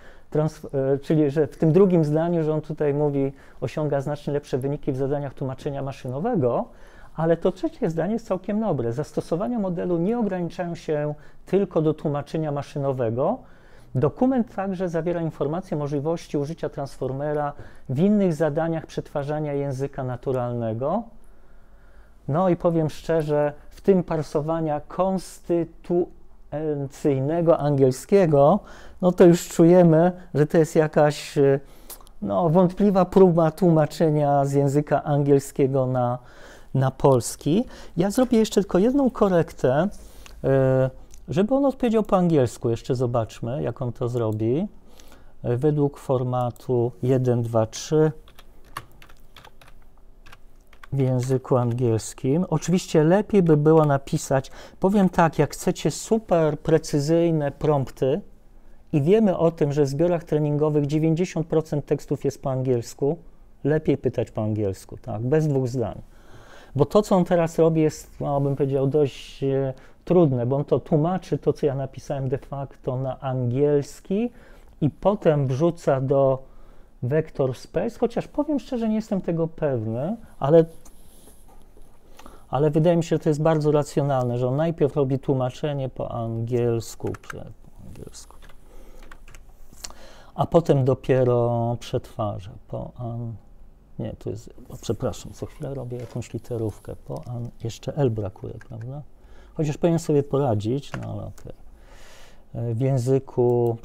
Czyli, że w tym drugim zdaniu, że on tutaj mówi, osiąga znacznie lepsze wyniki w zadaniach tłumaczenia maszynowego, ale to trzecie zdanie jest całkiem dobre. Zastosowania modelu nie ograniczają się tylko do tłumaczenia maszynowego. Dokument także zawiera informacje o możliwości użycia Transformera w innych zadaniach przetwarzania języka naturalnego. No i powiem szczerze, w tym parsowania konstytucyjnego angielskiego, no to już czujemy, że to jest jakaś wątpliwa próba tłumaczenia z języka angielskiego na polski. Ja zrobię jeszcze tylko jedną korektę, żeby on odpowiedział po angielsku. Jeszcze zobaczmy, jak on to zrobi. Według formatu 1, 2, 3 w języku angielskim. Oczywiście lepiej by było napisać, powiem tak, jak chcecie super precyzyjne prompty i wiemy o tym, że w zbiorach treningowych 90% tekstów jest po angielsku, lepiej pytać po angielsku, tak, bez 2 zdań. Bo to, co on teraz robi, jest, bym powiedział, dość trudne, bo on to tłumaczy to, co ja napisałem de facto na angielski i potem wrzuca do vector space, chociaż powiem szczerze, nie jestem tego pewny, ale wydaje mi się, że to jest bardzo racjonalne, że on najpierw robi tłumaczenie po angielsku, a potem dopiero przetwarza nie, to jest, przepraszam, co chwilę robię jakąś literówkę, jeszcze L brakuje, prawda? Chociaż powinien sobie poradzić, no ale okej. W języku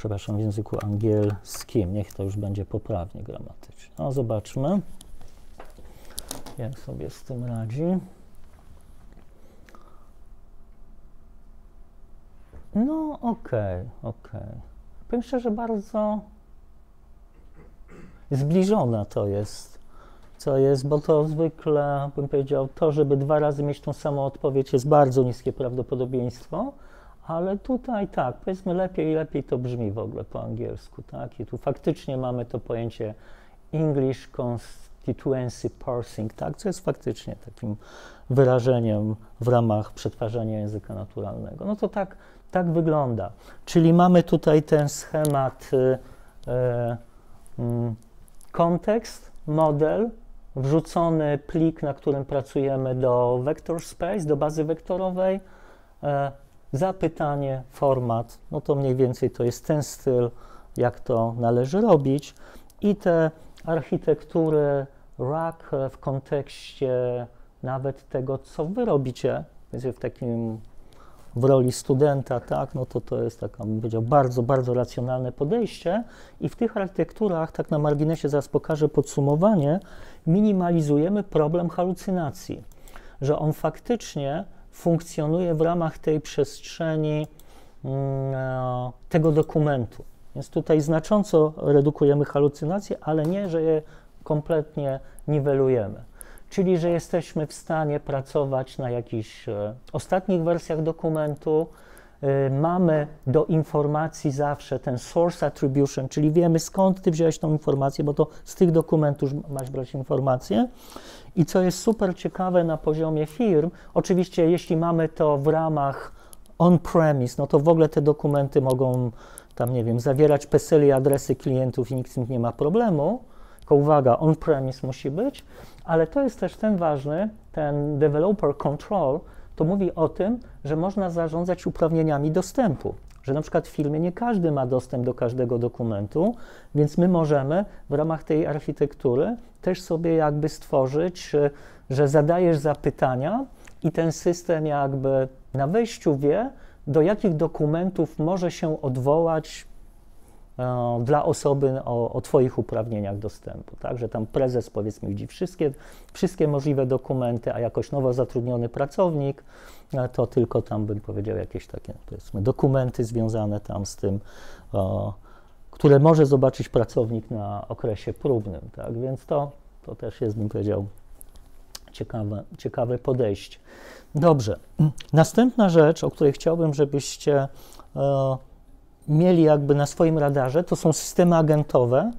angielskim, niech to już będzie poprawnie gramatycznie. No zobaczmy, jak sobie z tym radzi. No okej. Powiem szczerze, bardzo zbliżona to jest, bo to zwykle, bym powiedział, to, żeby 2 razy mieć tą samą odpowiedź, jest bardzo niskie prawdopodobieństwo, ale tutaj tak, powiedzmy lepiej to brzmi w ogóle po angielsku, tak? I tu faktycznie mamy to pojęcie English Constituency Parsing, tak? Co jest faktycznie takim wyrażeniem w ramach przetwarzania języka naturalnego. No to tak wygląda. Czyli mamy tutaj ten schemat kontekst, model, wrzucony plik, na którym pracujemy do vector space, do bazy wektorowej, zapytanie, format, no to mniej więcej to jest ten styl, jak to należy robić. I te architektury RAG w kontekście nawet tego, co wy robicie, więc w roli studenta, tak, no to jest taka, bym powiedział, bardzo, bardzo racjonalne podejście i w tych architekturach, tak na marginesie zaraz pokażę podsumowanie, minimalizujemy problem halucynacji, że on faktycznie funkcjonuje w ramach tej przestrzeni tego dokumentu. Więc tutaj znacząco redukujemy halucynacje, ale nie, że je kompletnie niwelujemy. Czyli, że jesteśmy w stanie pracować na jakichś ostatnich wersjach dokumentu, mamy do informacji zawsze ten source attribution, czyli wiemy, skąd ty wziąłeś tą informację, bo to z tych dokumentów masz brać informacje. I co jest super ciekawe na poziomie firm, oczywiście jeśli mamy to w ramach on-premise, no to w ogóle te dokumenty mogą tam, nie wiem, zawierać PESEL i adresy klientów i nikt z tym nie ma problemu, tylko uwaga, on-premise musi być, ale to jest też ten ważny, ten developer control, to mówi o tym, że można zarządzać uprawnieniami dostępu, że na przykład w firmie nie każdy ma dostęp do każdego dokumentu, więc my możemy w ramach tej architektury też sobie jakby stworzyć, że zadajesz zapytania i ten system jakby na wejściu wie, do jakich dokumentów może się odwołać dla osoby o twoich uprawnieniach dostępu, tak, że tam prezes powiedzmy widzi wszystkie możliwe dokumenty, a jakoś nowo zatrudniony pracownik, to tylko tam bym powiedział jakieś takie powiedzmy dokumenty związane tam z tym, które może zobaczyć pracownik na okresie próbnym, tak, więc to też jest, bym powiedział, ciekawe podejście. Dobrze, następna rzecz, o której chciałbym, żebyście mieli jakby na swoim radarze, to są systemy agentowe.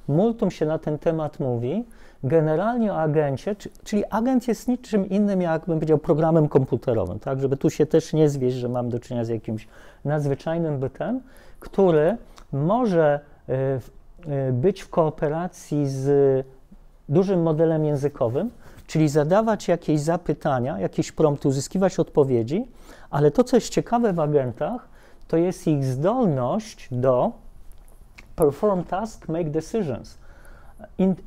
Multum się na ten temat mówi. Generalnie o agencie, czyli agent jest niczym innym, jak bym powiedział, programem komputerowym, tak, żeby tu się też nie zwieść, że mam do czynienia z jakimś nadzwyczajnym bytem, który może być w kooperacji z dużym modelem językowym, czyli zadawać jakieś zapytania, jakieś prompty, uzyskiwać odpowiedzi, ale to, co jest ciekawe w agentach, to jest ich zdolność do perform task, make decisions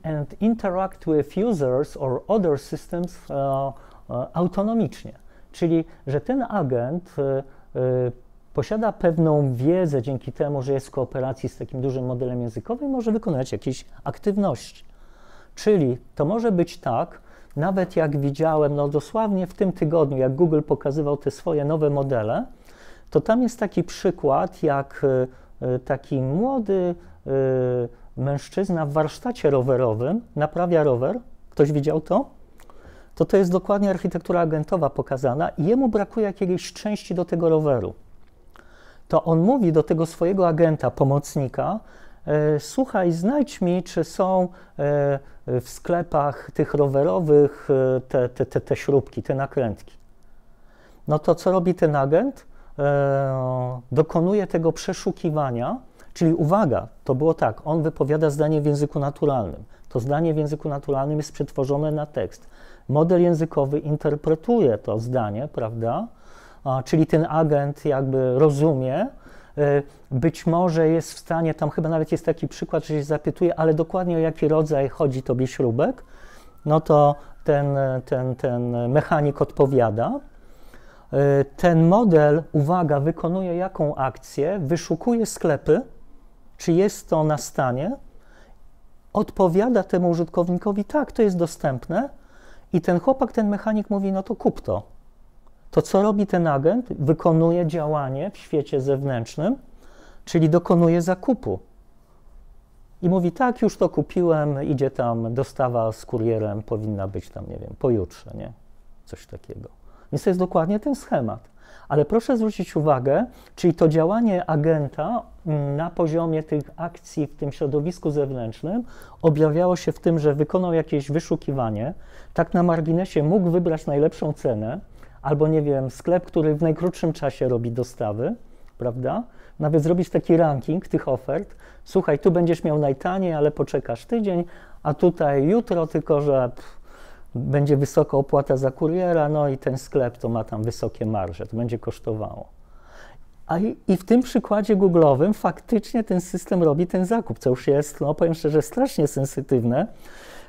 and interact with users or other systems autonomicznie. Czyli, że ten agent posiada pewną wiedzę dzięki temu, że jest w kooperacji z takim dużym modelem językowym i może wykonać jakieś aktywności. Czyli to może być tak, nawet jak widziałem, no dosłownie w tym tygodniu, jak Google pokazywał te swoje nowe modele, to tam jest taki przykład, jak taki młody mężczyzna w warsztacie rowerowym naprawia rower. Ktoś widział to? To jest dokładnie architektura agentowa pokazana i jemu brakuje jakiejś części do tego roweru. To on mówi do tego swojego agenta, pomocnika, słuchaj, znajdź mi, czy są w sklepach tych rowerowych te śrubki, te nakrętki. No to co robi ten agent? Dokonuje tego przeszukiwania, czyli uwaga, to było tak, on wypowiada zdanie w języku naturalnym. To zdanie w języku naturalnym jest przetworzone na tekst. Model językowy interpretuje to zdanie, prawda? Czyli ten agent jakby rozumie, być może jest w stanie, tam chyba nawet jest taki przykład, że się zapytuje, ale dokładnie o jaki rodzaj chodzi tobie śrubek, no to ten mechanik odpowiada. Ten model, uwaga, wykonuje jaką akcję, wyszukuje sklepy, czy jest to na stanie, odpowiada temu użytkownikowi, tak, to jest dostępne i ten chłopak, ten mechanik mówi, no to kup to. To co robi ten agent? Wykonuje działanie w świecie zewnętrznym, czyli dokonuje zakupu. I mówi, tak, już to kupiłem, idzie tam dostawa z kurierem, powinna być tam, nie wiem, pojutrze, nie? Coś takiego. Więc to jest dokładnie ten schemat. Ale proszę zwrócić uwagę, czyli to działanie agenta na poziomie tych akcji w tym środowisku zewnętrznym objawiało się w tym, że wykonał jakieś wyszukiwanie, tak na marginesie mógł wybrać najlepszą cenę, albo nie wiem, sklep, który w najkrótszym czasie robi dostawy, prawda? Nawet zrobić taki ranking tych ofert. Słuchaj, tu będziesz miał najtaniej, ale poczekasz tydzień, a tutaj jutro, tylko że będzie wysoka opłata za kuriera, no i ten sklep to ma tam wysokie marże, to będzie kosztowało. I w tym przykładzie Google'owym faktycznie ten system robi ten zakup, co już jest, no powiem szczerze, strasznie sensytywne,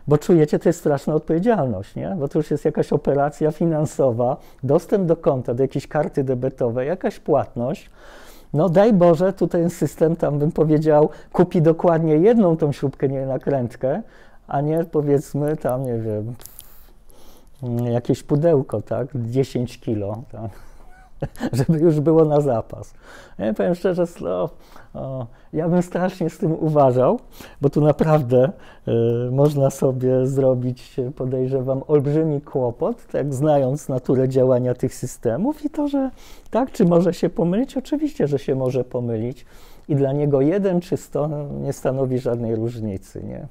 bo czujecie, to jest straszna odpowiedzialność, nie? Bo to już jest jakaś operacja finansowa, dostęp do konta, do jakiejś karty debetowej, jakaś płatność. No daj Boże, tu ten system, tam bym powiedział, kupi dokładnie jedną tą śrubkę, nie nakrętkę, a nie powiedzmy tam, nie wiem, jakieś pudełko, tak, 10 kilo, tak? Żeby już było na zapas. Ja powiem szczerze, ja bym strasznie z tym uważał, bo tu naprawdę można sobie zrobić, podejrzewam, olbrzymi kłopot, tak, znając naturę działania tych systemów i to, że tak, czy może się pomylić? Oczywiście, że się może pomylić i dla niego 1 czy 100 nie stanowi żadnej różnicy, nie?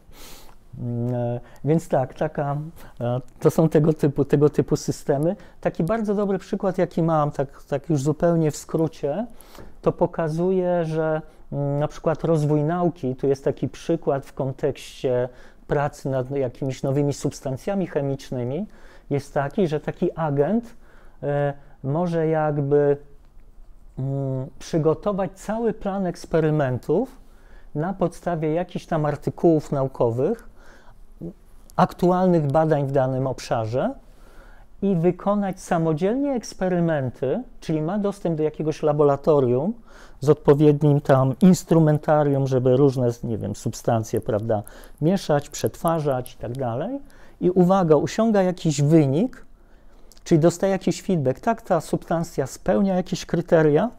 Więc tak, to są tego typu systemy. Taki bardzo dobry przykład, jaki mam, tak już zupełnie w skrócie, to pokazuje, że na przykład rozwój nauki, tu jest taki przykład w kontekście pracy nad jakimiś nowymi substancjami chemicznymi, jest taki, że taki agent może jakby przygotować cały plan eksperymentów na podstawie jakichś tam artykułów naukowych, aktualnych badań w danym obszarze i wykonać samodzielnie eksperymenty, czyli ma dostęp do jakiegoś laboratorium z odpowiednim tam instrumentarium, żeby różne, nie wiem, substancje, prawda, mieszać, przetwarzać i tak dalej. I uwaga, osiąga jakiś wynik, czyli dostaje jakiś feedback, tak, ta substancja spełnia jakieś kryteria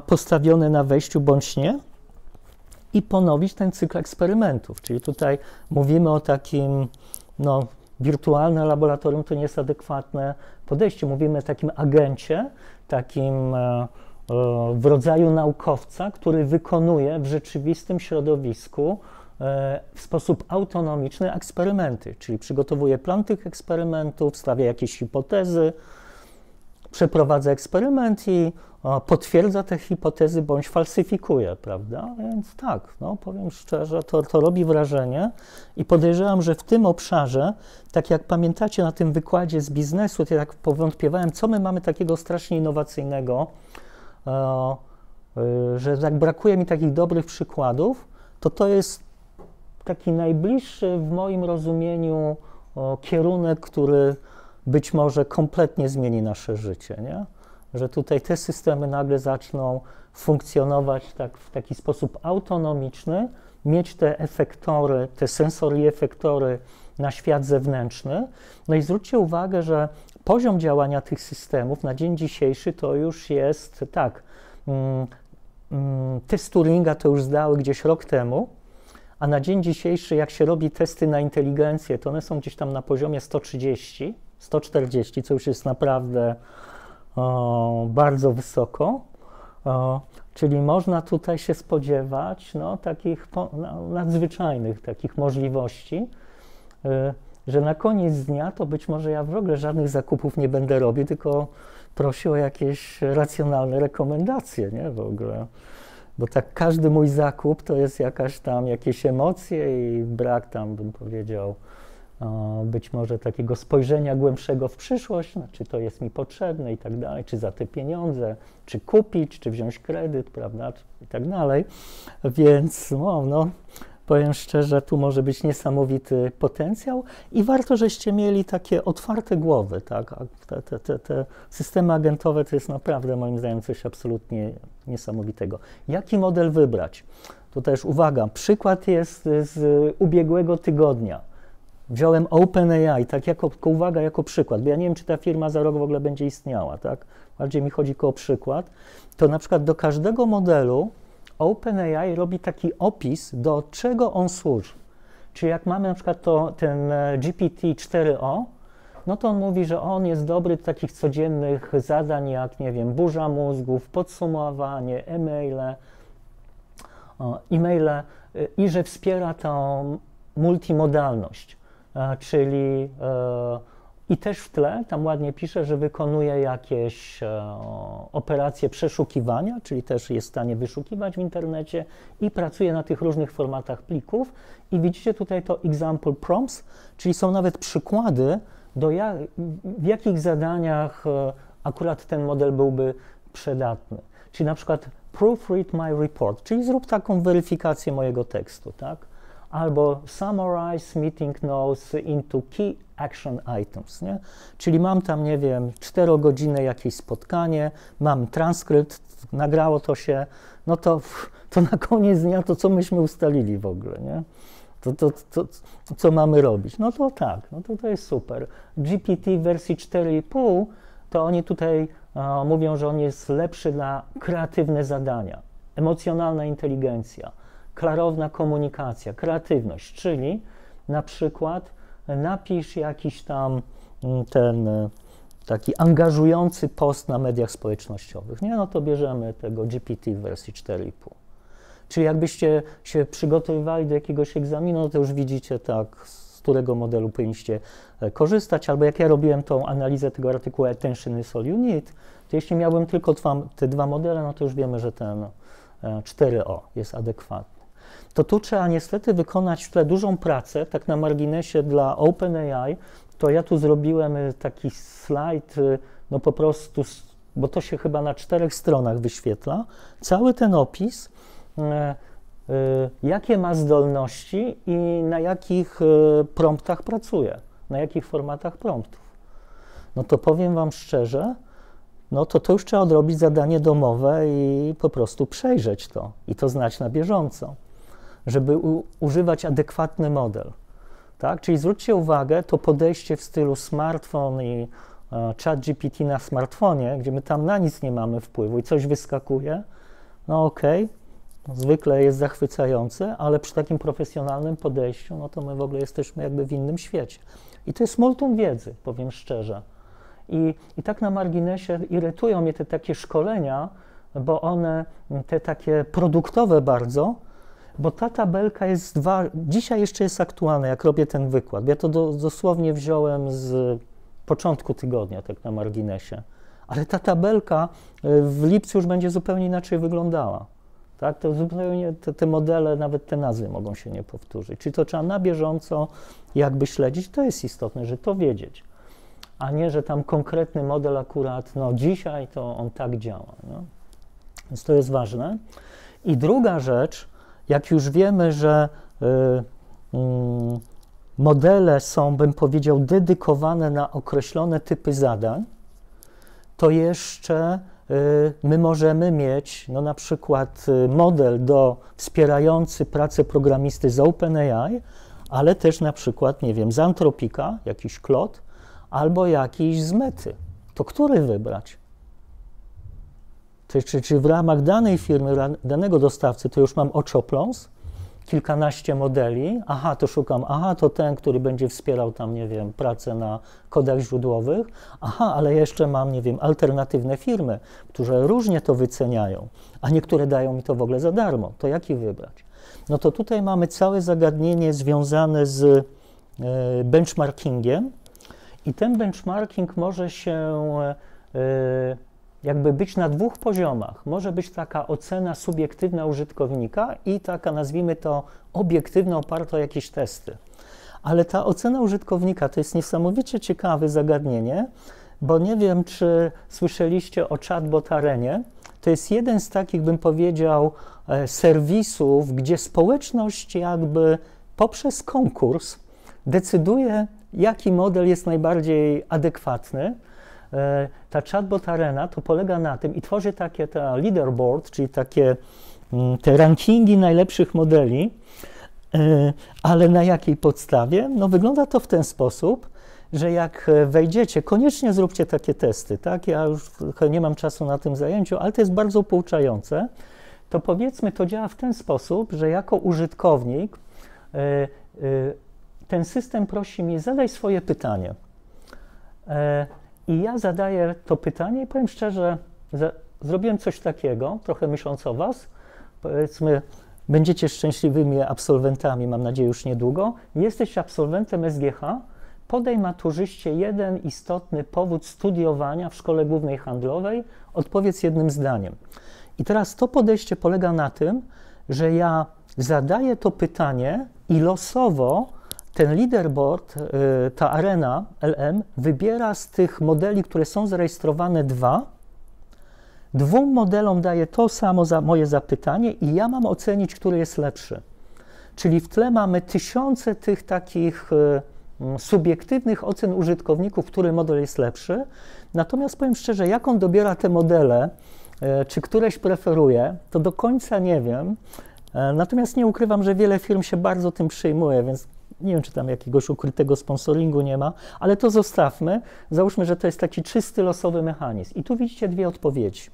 postawione na wejściu bądź nie, i ponowić ten cykl eksperymentów. Czyli tutaj mówimy o takim, no, wirtualne laboratorium to nie jest adekwatne podejście. Mówimy o takim agencie, takim w rodzaju naukowca, który wykonuje w rzeczywistym środowisku w sposób autonomiczny eksperymenty, czyli przygotowuje plan tych eksperymentów, stawia jakieś hipotezy, przeprowadza eksperyment i potwierdza te hipotezy bądź falsyfikuje, prawda? Więc tak, no powiem szczerze, to robi wrażenie i podejrzewam, że w tym obszarze, tak jak pamiętacie na tym wykładzie z biznesu, to jak powątpiewałem, co my mamy takiego strasznie innowacyjnego, że tak brakuje mi takich dobrych przykładów, to jest taki najbliższy w moim rozumieniu kierunek, który być może kompletnie zmieni nasze życie, nie? Że tutaj te systemy nagle zaczną funkcjonować tak, w taki sposób autonomiczny, mieć te efektory, te sensory efektory na świat zewnętrzny. No i zwróćcie uwagę, że poziom działania tych systemów na dzień dzisiejszy to już jest tak, test Turinga to już zdały gdzieś rok temu, a na dzień dzisiejszy jak się robi testy na inteligencję, to one są gdzieś tam na poziomie 130, 140, co już jest naprawdę bardzo wysoko, czyli można tutaj się spodziewać takich nadzwyczajnych takich możliwości, że na koniec dnia to być może ja w ogóle żadnych zakupów nie będę robił, tylko prosił o jakieś racjonalne rekomendacje, nie, w ogóle. Bo tak każdy mój zakup to jest jakieś emocje i brak tam, bym powiedział, być może takiego spojrzenia głębszego w przyszłość, czy to jest mi potrzebne i tak dalej, czy za te pieniądze, czy kupić, czy wziąć kredyt, prawda, i tak dalej. Więc powiem szczerze, tu może być niesamowity potencjał i warto, żeście mieli takie otwarte głowy, tak? Te systemy agentowe to jest naprawdę moim zdaniem coś absolutnie niesamowitego. Jaki model wybrać? To też uwaga, przykład jest z ubiegłego tygodnia. Wziąłem OpenAI, tak jako przykład, bo ja nie wiem, czy ta firma za rok w ogóle będzie istniała, tak? Bardziej mi chodzi o przykład. To na przykład do każdego modelu OpenAI robi taki opis, do czego on służy. Czyli jak mamy na przykład ten GPT-4o, no to on mówi, że on jest dobry do takich codziennych zadań, jak, nie wiem, burza mózgów, podsumowanie, e-maile i że wspiera tą multimodalność, czyli I też w tle tam ładnie pisze, że wykonuje jakieś operacje przeszukiwania, czyli też jest w stanie wyszukiwać w internecie i pracuje na tych różnych formatach plików. I widzicie tutaj to example prompts, czyli są nawet przykłady, w jakich zadaniach akurat ten model byłby przydatny. Czyli na przykład proofread my report, czyli zrób taką weryfikację mojego tekstu, tak? Albo summarize meeting notes into key action items, nie? Czyli mam tam, nie wiem, 4-godzinne jakieś spotkanie, mam transkrypt, nagrało to się, no to na koniec dnia to co myśmy ustalili w ogóle, nie? To co mamy robić? No to tak, no to jest super. GPT w wersji 4,5 to oni tutaj mówią, że on jest lepszy na kreatywne zadania, emocjonalna inteligencja, klarowna komunikacja, kreatywność, czyli na przykład napisz jakiś tam ten taki angażujący post na mediach społecznościowych, nie? No to bierzemy tego GPT w wersji 4,5. Czyli jakbyście się przygotowywali do jakiegoś egzaminu, no to już widzicie tak, z którego modelu powinniście korzystać, albo jak ja robiłem tą analizę tego artykułu Attention is all you need, to jeśli miałbym tylko te dwa modele, no to już wiemy, że ten 4O jest adekwatny. To tu trzeba niestety wykonać w tle dużą pracę, tak na marginesie dla OpenAI, to ja tu zrobiłem taki slajd, no po prostu, bo to się chyba na 4 stronach wyświetla, cały ten opis, jakie ma zdolności i na jakich promptach pracuje, na jakich formatach promptów. No to powiem wam szczerze, no to już trzeba odrobić zadanie domowe i po prostu przejrzeć to i to znać na bieżąco, żeby używać adekwatny model. Tak? Czyli zwróćcie uwagę, to podejście w stylu smartfon i ChatGPT na smartfonie, gdzie my tam na nic nie mamy wpływu i coś wyskakuje, no okej, zwykle jest zachwycające, ale przy takim profesjonalnym podejściu, no to my w ogóle jesteśmy jakby w innym świecie. I to jest multum wiedzy, powiem szczerze. I tak na marginesie irytują mnie te takie szkolenia, bo one, te takie produktowe bardzo, bo ta tabelka jest dzisiaj jeszcze jest aktualna, jak robię ten wykład. Ja to dosłownie wziąłem z początku tygodnia, tak na marginesie. Ale ta tabelka w lipcu już będzie zupełnie inaczej wyglądała. Tak? To zupełnie te modele, nawet te nazwy mogą się nie powtórzyć. Czyli to trzeba na bieżąco jakby śledzić. To jest istotne, że to wiedzieć. A nie, że tam konkretny model akurat, no dzisiaj to on tak działa. No. Więc to jest ważne. I druga rzecz, jak już wiemy, że modele są, bym powiedział, dedykowane na określone typy zadań, to jeszcze my możemy mieć no, na przykład model wspierający pracę programisty z OpenAI, ale też na przykład, nie wiem, z Anthropica, jakiś Claude, albo jakiś z Mety. To który wybrać? Czy w ramach danej firmy, danego dostawcy, to już mam oczopląs, kilkanaście modeli, to szukam, to ten, który będzie wspierał tam, nie wiem, pracę na kodach źródłowych, ale jeszcze mam, nie wiem, alternatywne firmy, które różnie to wyceniają, a niektóre dają mi to w ogóle za darmo, to jaki wybrać? No to tutaj mamy całe zagadnienie związane z benchmarkingiem i ten benchmarking może się jakby być na 2 poziomach. Może być taka ocena subiektywna użytkownika i taka, nazwijmy to, obiektywna, oparta o jakieś testy. Ale ta ocena użytkownika to jest niesamowicie ciekawe zagadnienie, bo nie wiem, czy słyszeliście o Chatbot Arenie. To jest jeden z takich, bym powiedział, serwisów, gdzie społeczność jakby poprzez konkurs decyduje, jaki model jest najbardziej adekwatny. Ta Chatbot Arena to polega na tym i tworzy takie leaderboard, czyli takie te rankingi najlepszych modeli, ale na jakiej podstawie? No wygląda to w ten sposób, że jak wejdziecie, koniecznie zróbcie takie testy, tak? Ja już nie mam czasu na tym zajęciu, ale to jest bardzo pouczające. To powiedzmy, to działa w ten sposób, że jako użytkownik ten system prosi mnie, zadaj swoje pytanie. I ja zadaję to pytanie i powiem szczerze, zrobiłem coś takiego, trochę myśląc o was, powiedzmy, będziecie szczęśliwymi absolwentami, mam nadzieję już niedługo, jesteś absolwentem SGH, podaj maturzyście jeden istotny powód studiowania w Szkole Głównej Handlowej, odpowiedz jednym zdaniem. I teraz to podejście polega na tym, że ja zadaję to pytanie i losowo ten leaderboard, ta arena LM wybiera z tych modeli, które są zarejestrowane dwóm modelom daje to samo moje zapytanie i ja mam ocenić, który jest lepszy. Czyli w tle mamy tysiące tych takich subiektywnych ocen użytkowników, który model jest lepszy. Natomiast powiem szczerze, jak on dobiera te modele, czy któreś preferuje, to do końca nie wiem. Natomiast nie ukrywam, że wiele firm się bardzo tym przejmuje, więc nie wiem, czy tam jakiegoś ukrytego sponsoringu nie ma, ale to zostawmy. Załóżmy, że to jest taki czysty, losowy mechanizm. I tu widzicie dwie odpowiedzi.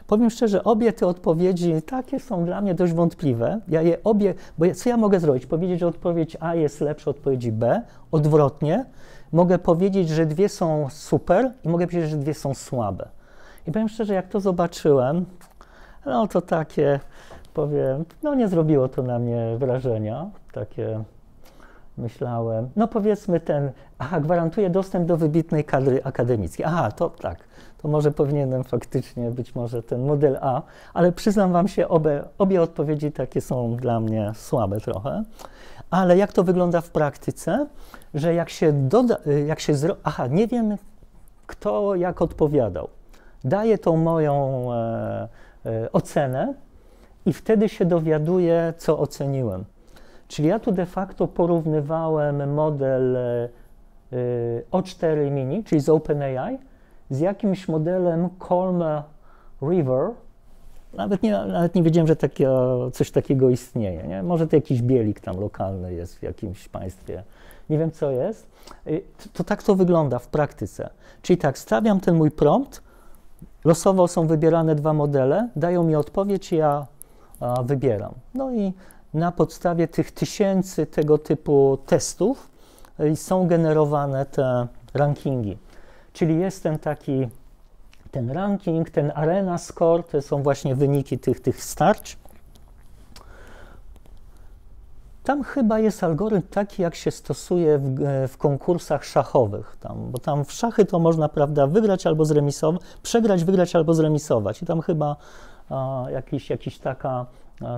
Powiem szczerze, obie te odpowiedzi takie są dla mnie dość wątpliwe. Ja je obie, bo co ja mogę zrobić? Powiedzieć, że odpowiedź A jest lepsza od odpowiedzi B, odwrotnie. Mogę powiedzieć, że dwie są super i mogę powiedzieć, że dwie są słabe. I powiem szczerze, jak to zobaczyłem, no to takie, powiem, no nie zrobiło to na mnie wrażenia, takie myślałem, no powiedzmy gwarantuje dostęp do wybitnej kadry akademickiej. Aha, to tak, to może powinienem faktycznie być może ten model A, ale przyznam wam się, obie odpowiedzi takie są dla mnie słabe trochę. Ale jak to wygląda w praktyce, że nie wiem, kto jak odpowiadał. Daję tą moją ocenę i wtedy się dowiaduję, co oceniłem. Czyli ja tu de facto porównywałem model O4 Mini, czyli z OpenAI, z jakimś modelem Calm River. Nawet nie wiedziałem, że coś takiego istnieje. Nie? Może to jakiś bielik tam lokalny jest w jakimś państwie. Nie wiem, co jest. To tak to wygląda w praktyce. Czyli tak, stawiam ten mój prompt, losowo są wybierane dwa modele, dają mi odpowiedź i ja wybieram. No i na podstawie tych tysięcy tego typu testów są generowane te rankingi. Czyli jest ten ranking, ten arena score, to są właśnie wyniki tych starć. Tam chyba jest algorytm taki, jak się stosuje w konkursach szachowych, bo tam w szachy to można, prawda, wygrać albo zremisować, przegrać, wygrać albo zremisować. I tam chyba jakiś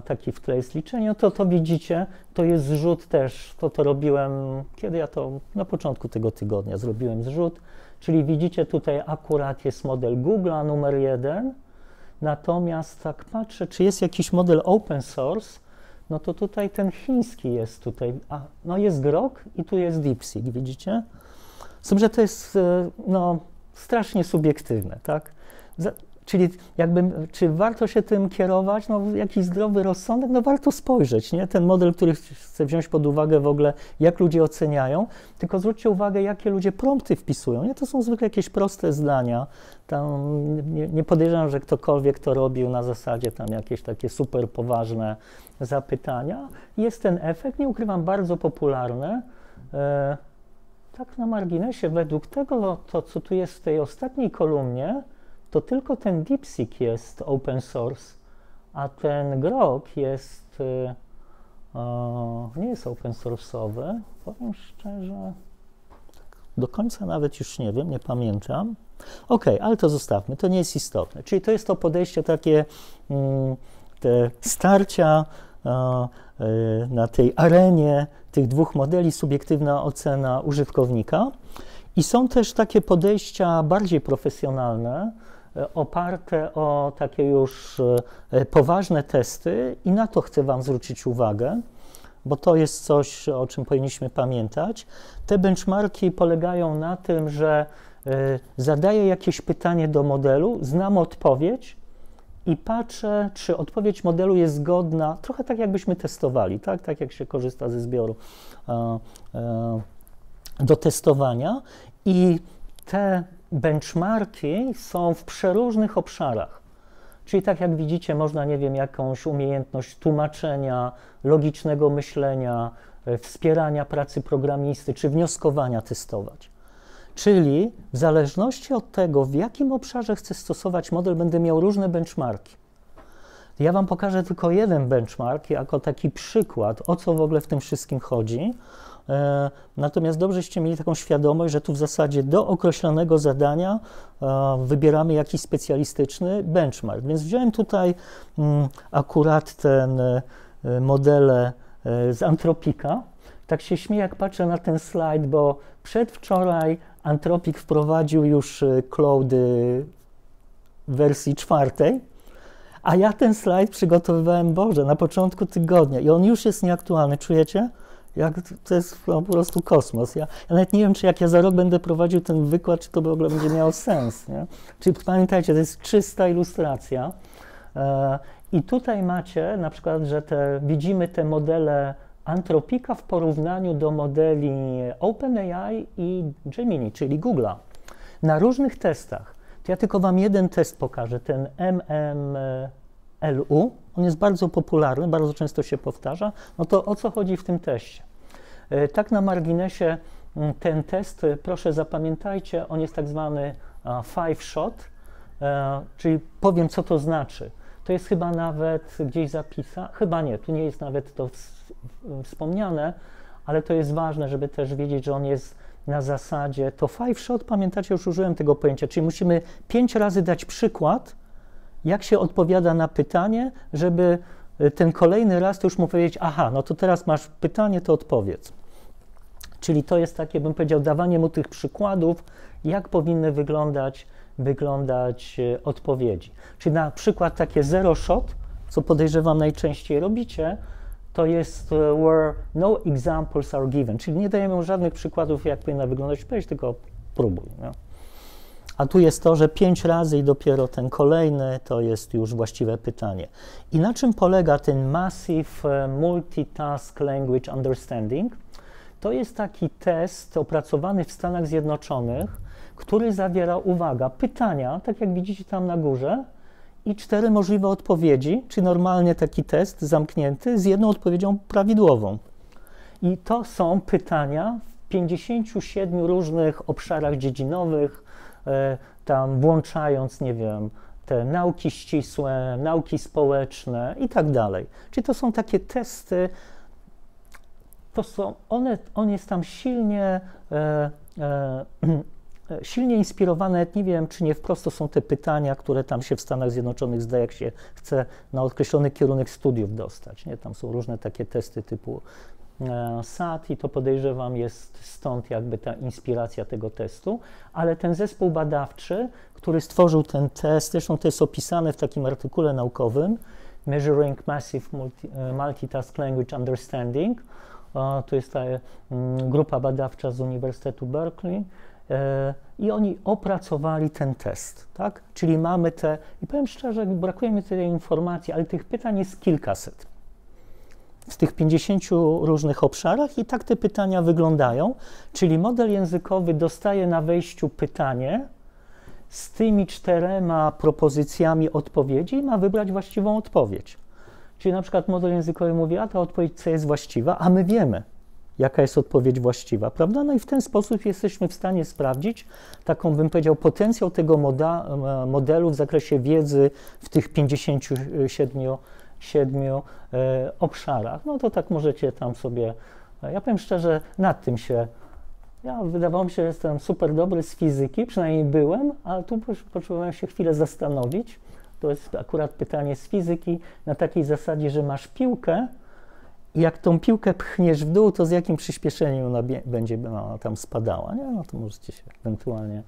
taki w tle jest liczenie, to widzicie, to jest zrzut też, to robiłem, kiedy ja to na początku tego tygodnia zrobiłem zrzut, czyli widzicie tutaj akurat jest model Google'a numer 1, natomiast tak patrzę, czy jest jakiś model open source, no to tutaj ten chiński jest tutaj, no jest Grok i tu jest DeepSeek, widzicie? Z tym, że to jest strasznie subiektywne, tak? Czyli czy warto się tym kierować? No jakiś zdrowy rozsądek? No warto spojrzeć, nie? Ten model, który chcę wziąć pod uwagę w ogóle, jak ludzie oceniają, tylko zwróćcie uwagę, jakie ludzie prompty wpisują, nie? To są zwykle jakieś proste zdania, tam nie podejrzewam, że ktokolwiek to robił na zasadzie tam jakieś takie super poważne zapytania. Jest ten efekt, nie ukrywam, bardzo popularny. Tak na marginesie, według tego, co tu jest w tej ostatniej kolumnie, to tylko ten DeepSeek jest open source, a ten Grok jest, nie jest open source'owy. Powiem szczerze, do końca nawet już nie wiem, nie pamiętam. Okej, ale to zostawmy, to nie jest istotne. Czyli to jest to podejście takie, te starcia na tej arenie tych dwóch modeli, subiektywna ocena użytkownika. I są też takie podejścia bardziej profesjonalne, oparte o takie już poważne testy i na to chcę wam zwrócić uwagę, bo to jest coś, o czym powinniśmy pamiętać. Te benchmarki polegają na tym, że zadaję jakieś pytanie do modelu, znam odpowiedź i patrzę, czy odpowiedź modelu jest zgodna, trochę tak jakbyśmy testowali, tak jak się korzysta ze zbioru do testowania i te benchmarki są w przeróżnych obszarach. Czyli tak jak widzicie, można, nie wiem, jakąś umiejętność tłumaczenia, logicznego myślenia, wspierania pracy programisty, czy wnioskowania testować. Czyli w zależności od tego, w jakim obszarze chcę stosować model, będę miał różne benchmarki. Ja wam pokażę tylko jeden benchmark jako taki przykład, o co w ogóle w tym wszystkim chodzi. Natomiast dobrzeście mieli taką świadomość, że tu w zasadzie do określonego zadania wybieramy jakiś specjalistyczny benchmark. Więc wziąłem tutaj akurat ten modele z Anthropica. Tak się śmieję, jak patrzę na ten slajd, bo przedwczoraj Anthropic wprowadził już Claude'y w wersji 4, a ja ten slajd przygotowywałem, Boże, na początku tygodnia i on już jest nieaktualny. Czujecie? To jest po prostu kosmos. Ja nawet nie wiem, czy jak ja za rok będę prowadził ten wykład, czy to w ogóle będzie miało sens. Nie? Czyli pamiętajcie, to jest czysta ilustracja. I tutaj macie na przykład, że widzimy te modele Anthropica w porównaniu do modeli OpenAI i Gemini, czyli Google'a. Na różnych testach. To ja tylko wam jeden test pokażę, ten MMLU. On jest bardzo popularny, bardzo często się powtarza. No to o co chodzi w tym teście? Tak na marginesie ten test, proszę zapamiętajcie, on jest tak zwany 5-shot, czyli powiem, co to znaczy. To jest chyba nawet gdzieś zapisane, chyba nie, tu nie jest nawet to wspomniane, ale to jest ważne, żeby też wiedzieć, że on jest na zasadzie, to 5-shot, pamiętacie, już użyłem tego pojęcia, czyli musimy 5 razy dać przykład, jak się odpowiada na pytanie, żeby ten kolejny raz to już mu powiedzieć, aha, no to teraz masz pytanie, to odpowiedz. Czyli to jest takie, bym powiedział, dawanie mu tych przykładów, jak powinny wyglądać odpowiedzi. Czyli na przykład takie zero shot, co podejrzewam najczęściej robicie, to jest where no examples are given, czyli nie dajemy mu żadnych przykładów, jak powinna wyglądać odpowiedź, tylko próbuj. No. A tu jest to, że 5 razy i dopiero ten kolejny to jest już właściwe pytanie. I na czym polega ten Massive Multitask Language Understanding? To jest taki test opracowany w Stanach Zjednoczonych, który zawiera, uwaga, pytania, tak jak widzicie tam na górze, i 4 możliwe odpowiedzi, czy normalnie taki test zamknięty z jedną odpowiedzią prawidłową. I to są pytania w 57 różnych obszarach dziedzinowych, tam włączając, nie wiem, te nauki ścisłe, nauki społeczne i tak dalej. Czyli to są takie testy, on jest tam silnie inspirowane, nawet nie wiem, czy nie wprost to są te pytania, które tam się w Stanach Zjednoczonych zdaje, jak się chce na określony kierunek studiów dostać. Nie? Tam są różne takie testy typu SAT i to podejrzewam jest stąd jakby ta inspiracja tego testu, ale ten zespół badawczy, który stworzył ten test, zresztą to jest opisane w takim artykule naukowym, Measuring Massive Multitask Language Understanding, to jest ta grupa badawcza z Uniwersytetu Berkeley, i oni opracowali ten test, tak? Czyli mamy i powiem szczerze, brakuje mi tej informacji, ale tych pytań jest kilkaset. W tych 50 różnych obszarach i tak te pytania wyglądają, czyli model językowy dostaje na wejściu pytanie z tymi 4 propozycjami odpowiedzi i ma wybrać właściwą odpowiedź. Czyli na przykład model językowy mówi, a ta odpowiedź C jest właściwa, a my wiemy, jaka jest odpowiedź właściwa, prawda? No i w ten sposób jesteśmy w stanie sprawdzić taką, bym powiedział, potencjał tego modelu w zakresie wiedzy w tych 57 obszarach. No to tak możecie tam sobie, ja powiem szczerze, nad tym wydawało mi się, że jestem super dobry z fizyki, przynajmniej byłem, ale tu potrzebowałem się chwilę zastanowić. To jest akurat pytanie z fizyki na takiej zasadzie, że masz piłkę i jak tą piłkę pchniesz w dół, to z jakim przyspieszeniem ona będzie tam spadała, nie? No to możecie się ewentualnie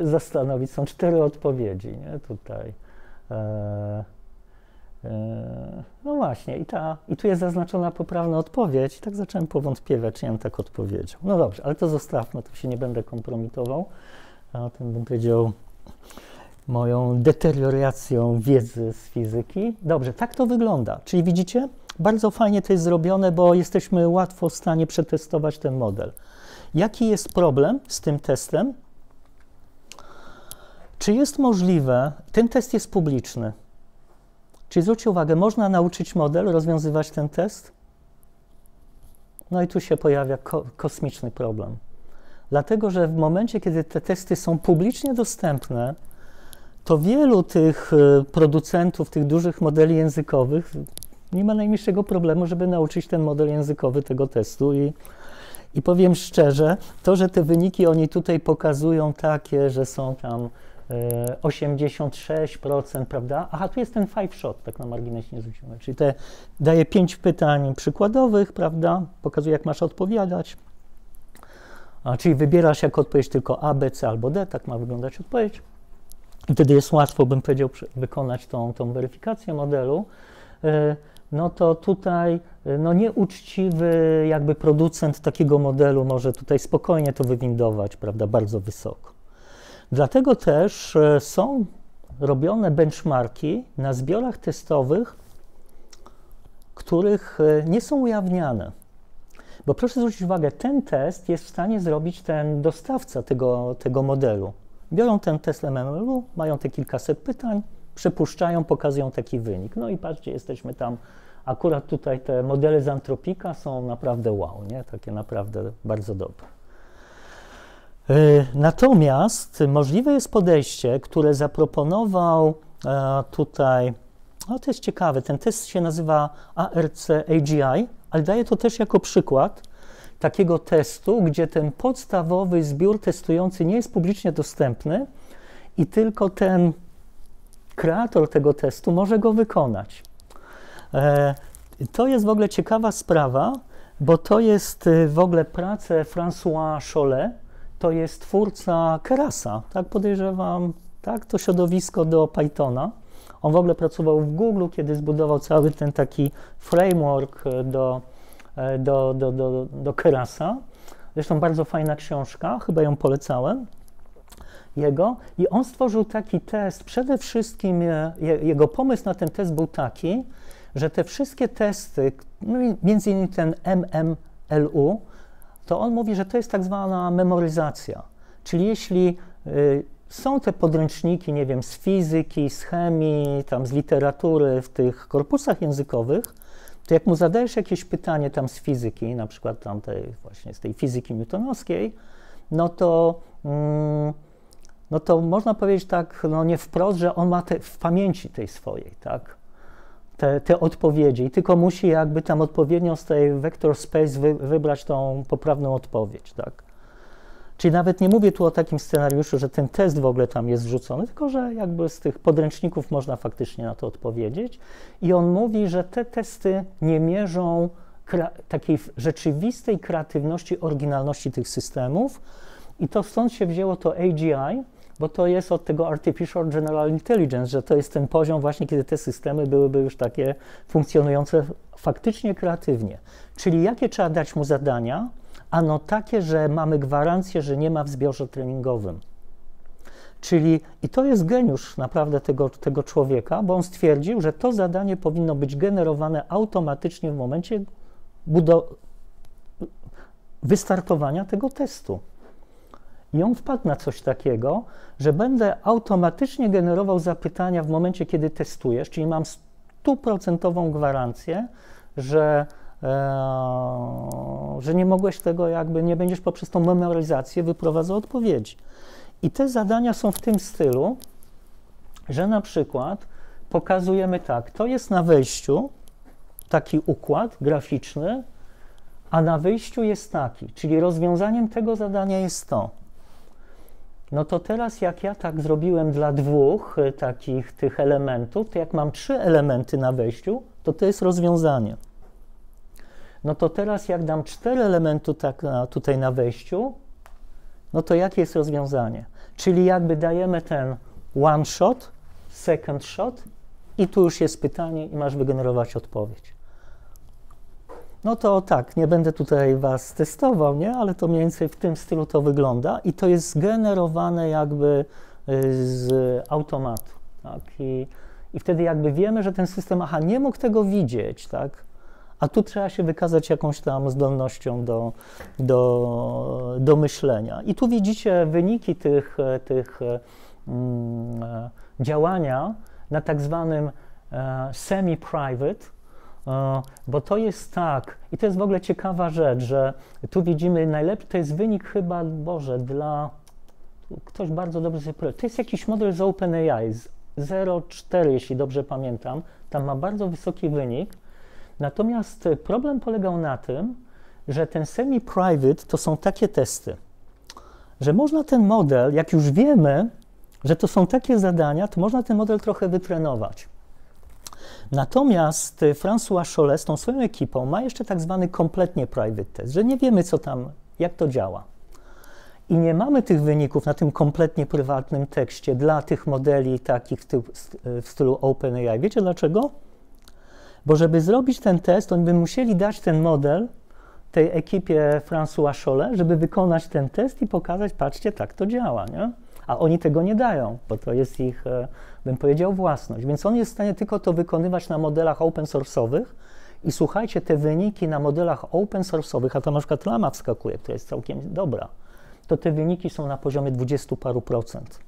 zastanowić. Są 4 odpowiedzi, nie? Tutaj. No właśnie, i tu jest zaznaczona poprawna odpowiedź. I tak zacząłem powątpiewać, czy ja bym tak odpowiedział. No dobrze, ale to zostawmy, to się nie będę kompromitował. A tym bym powiedział moją deterioracją wiedzy z fizyki. Dobrze, tak to wygląda. Czyli widzicie, bardzo fajnie to jest zrobione, bo jesteśmy łatwo w stanie przetestować ten model. Jaki jest problem z tym testem? Czy jest możliwe, ten test jest publiczny, czyli zwróćcie uwagę, można nauczyć model rozwiązywać ten test? No i tu się pojawia kosmiczny problem. Dlatego, że w momencie, kiedy te testy są publicznie dostępne, to wielu tych producentów, tych dużych modeli językowych, Nie ma najmniejszego problemu, żeby nauczyć ten model językowy tego testu i powiem szczerze, to, że te wyniki oni tutaj pokazują takie, że są tam 86%, prawda? Aha, tu jest ten 5-shot, tak na marginesie nie zwróciłem. Czyli daje 5 pytań przykładowych, prawda? Pokazuje, jak masz odpowiadać. Czyli wybierasz jako odpowiedź tylko A, B, C albo D, tak ma wyglądać odpowiedź. I wtedy jest łatwo, bym powiedział, wykonać tą weryfikację modelu. No to tutaj no nieuczciwy jakby producent takiego modelu może tutaj spokojnie to wywindować, prawda, bardzo wysoko. Dlatego też są robione benchmarki na zbiorach testowych, których nie są ujawniane. Bo proszę zwrócić uwagę, ten test jest w stanie zrobić ten dostawca tego modelu. Biorą ten test MML-u, mają te kilkaset pytań, przepuszczają, pokazują taki wynik. No i patrzcie, jesteśmy tam, akurat tutaj te modele z Antropika są naprawdę wow, nie? Takie naprawdę bardzo dobre. Natomiast możliwe jest podejście, które zaproponował tutaj, no to jest ciekawe, ten test się nazywa ARC-AGI, ale daje to też jako przykład takiego testu, gdzie ten podstawowy zbiór testujący nie jest publicznie dostępny i tylko ten kreator tego testu może go wykonać. To jest w ogóle ciekawa sprawa, bo to jest w ogóle prace François Chollet, to jest twórca Kerasa, tak podejrzewam, tak, to środowisko do Pythona. On w ogóle pracował w Google, kiedy zbudował cały ten taki framework do Kerasa. Zresztą bardzo fajna książka, chyba ją polecałem, jego. I on stworzył taki test, przede wszystkim jego pomysł na ten test był taki, że te wszystkie testy, no między innymi ten MMLU, to on mówi, że to jest tak zwana memoryzacja. Czyli jeśli są te podręczniki, nie wiem, z fizyki, z chemii, tam z literatury w tych korpusach językowych, to jak mu zadajesz jakieś pytanie tam z fizyki, na przykład tam właśnie z tej fizyki newtonowskiej, no to można powiedzieć tak, no nie wprost, że on ma w pamięci tej swojej, tak, te odpowiedzi i tylko musi jakby tam odpowiednio z tej vector space wybrać tą poprawną odpowiedź, tak. Czyli nawet nie mówię tu o takim scenariuszu, że ten test w ogóle tam jest wrzucony, tylko że jakby z tych podręczników można faktycznie na to odpowiedzieć. I on mówi, że te testy nie mierzą takiej rzeczywistej kreatywności, oryginalności tych systemów. I to stąd się wzięło to AGI, bo to jest od tego Artificial General Intelligence, że to jest ten poziom właśnie, kiedy te systemy byłyby już takie funkcjonujące faktycznie kreatywnie. Czyli jakie trzeba dać mu zadania? Ano takie, że mamy gwarancję, że nie ma w zbiorze treningowym. Czyli, i to jest geniusz naprawdę tego człowieka, bo on stwierdził, że to zadanie powinno być generowane automatycznie w momencie wystartowania tego testu. I on wpadł na coś takiego, że będę automatycznie generował zapytania w momencie, kiedy testujesz, czyli mam 100% gwarancję, że nie mogłeś tego jakby, nie będziesz poprzez tą memoryzację wyprowadzał odpowiedzi. I te zadania są w tym stylu, że na przykład pokazujemy tak, to jest na wejściu taki układ graficzny, a na wyjściu jest taki, czyli rozwiązaniem tego zadania jest to. No to teraz jak ja tak zrobiłem dla dwóch takich tych elementów, to jak mam 3 elementy na wejściu, to jest rozwiązanie. No to teraz jak dam 4 elementy tak tutaj na wejściu, no to jakie jest rozwiązanie? Czyli jakby dajemy ten one shot, second shot i tu już jest pytanie i masz wygenerować odpowiedź. No to tak, nie będę tutaj was testował, nie? Ale to mniej więcej w tym stylu to wygląda i to jest generowane jakby z automatu, tak? I wtedy jakby wiemy, że ten system, nie mógł tego widzieć, tak? A tu trzeba się wykazać jakąś tam zdolnością do myślenia. I tu widzicie wyniki tych działania na tak zwanym semi-private, bo to jest tak, i to jest w ogóle ciekawa rzecz, że tu widzimy najlepszy, to jest wynik chyba, ktoś bardzo dobrze sobie powiedział, to jest jakiś model z OpenAI, z 0,4, jeśli dobrze pamiętam, tam ma bardzo wysoki wynik Natomiast problem polegał na tym, że ten semi-private to są takie testy, że można ten model, jak już wiemy, że to są takie zadania, to można ten model trochę wytrenować. Natomiast François Chollet z tą swoją ekipą ma jeszcze tak zwany kompletnie private test, że nie wiemy, co tam, jak to działa. I nie mamy tych wyników na tym kompletnie prywatnym tekście dla tych modeli takich w stylu OpenAI. Wiecie dlaczego? Bo żeby zrobić ten test, oni by musieli dać ten model tej ekipie François Chollet, żeby wykonać ten test i pokazać, patrzcie, tak to działa, nie? A oni tego nie dają, bo to jest ich, bym powiedział, własność. Więc on jest w stanie tylko to wykonywać na modelach open source'owych i słuchajcie, te wyniki na modelach open source'owych, a tam na przykład Llama wskakuje, która jest całkiem dobra, to te wyniki są na poziomie 20 paru procent.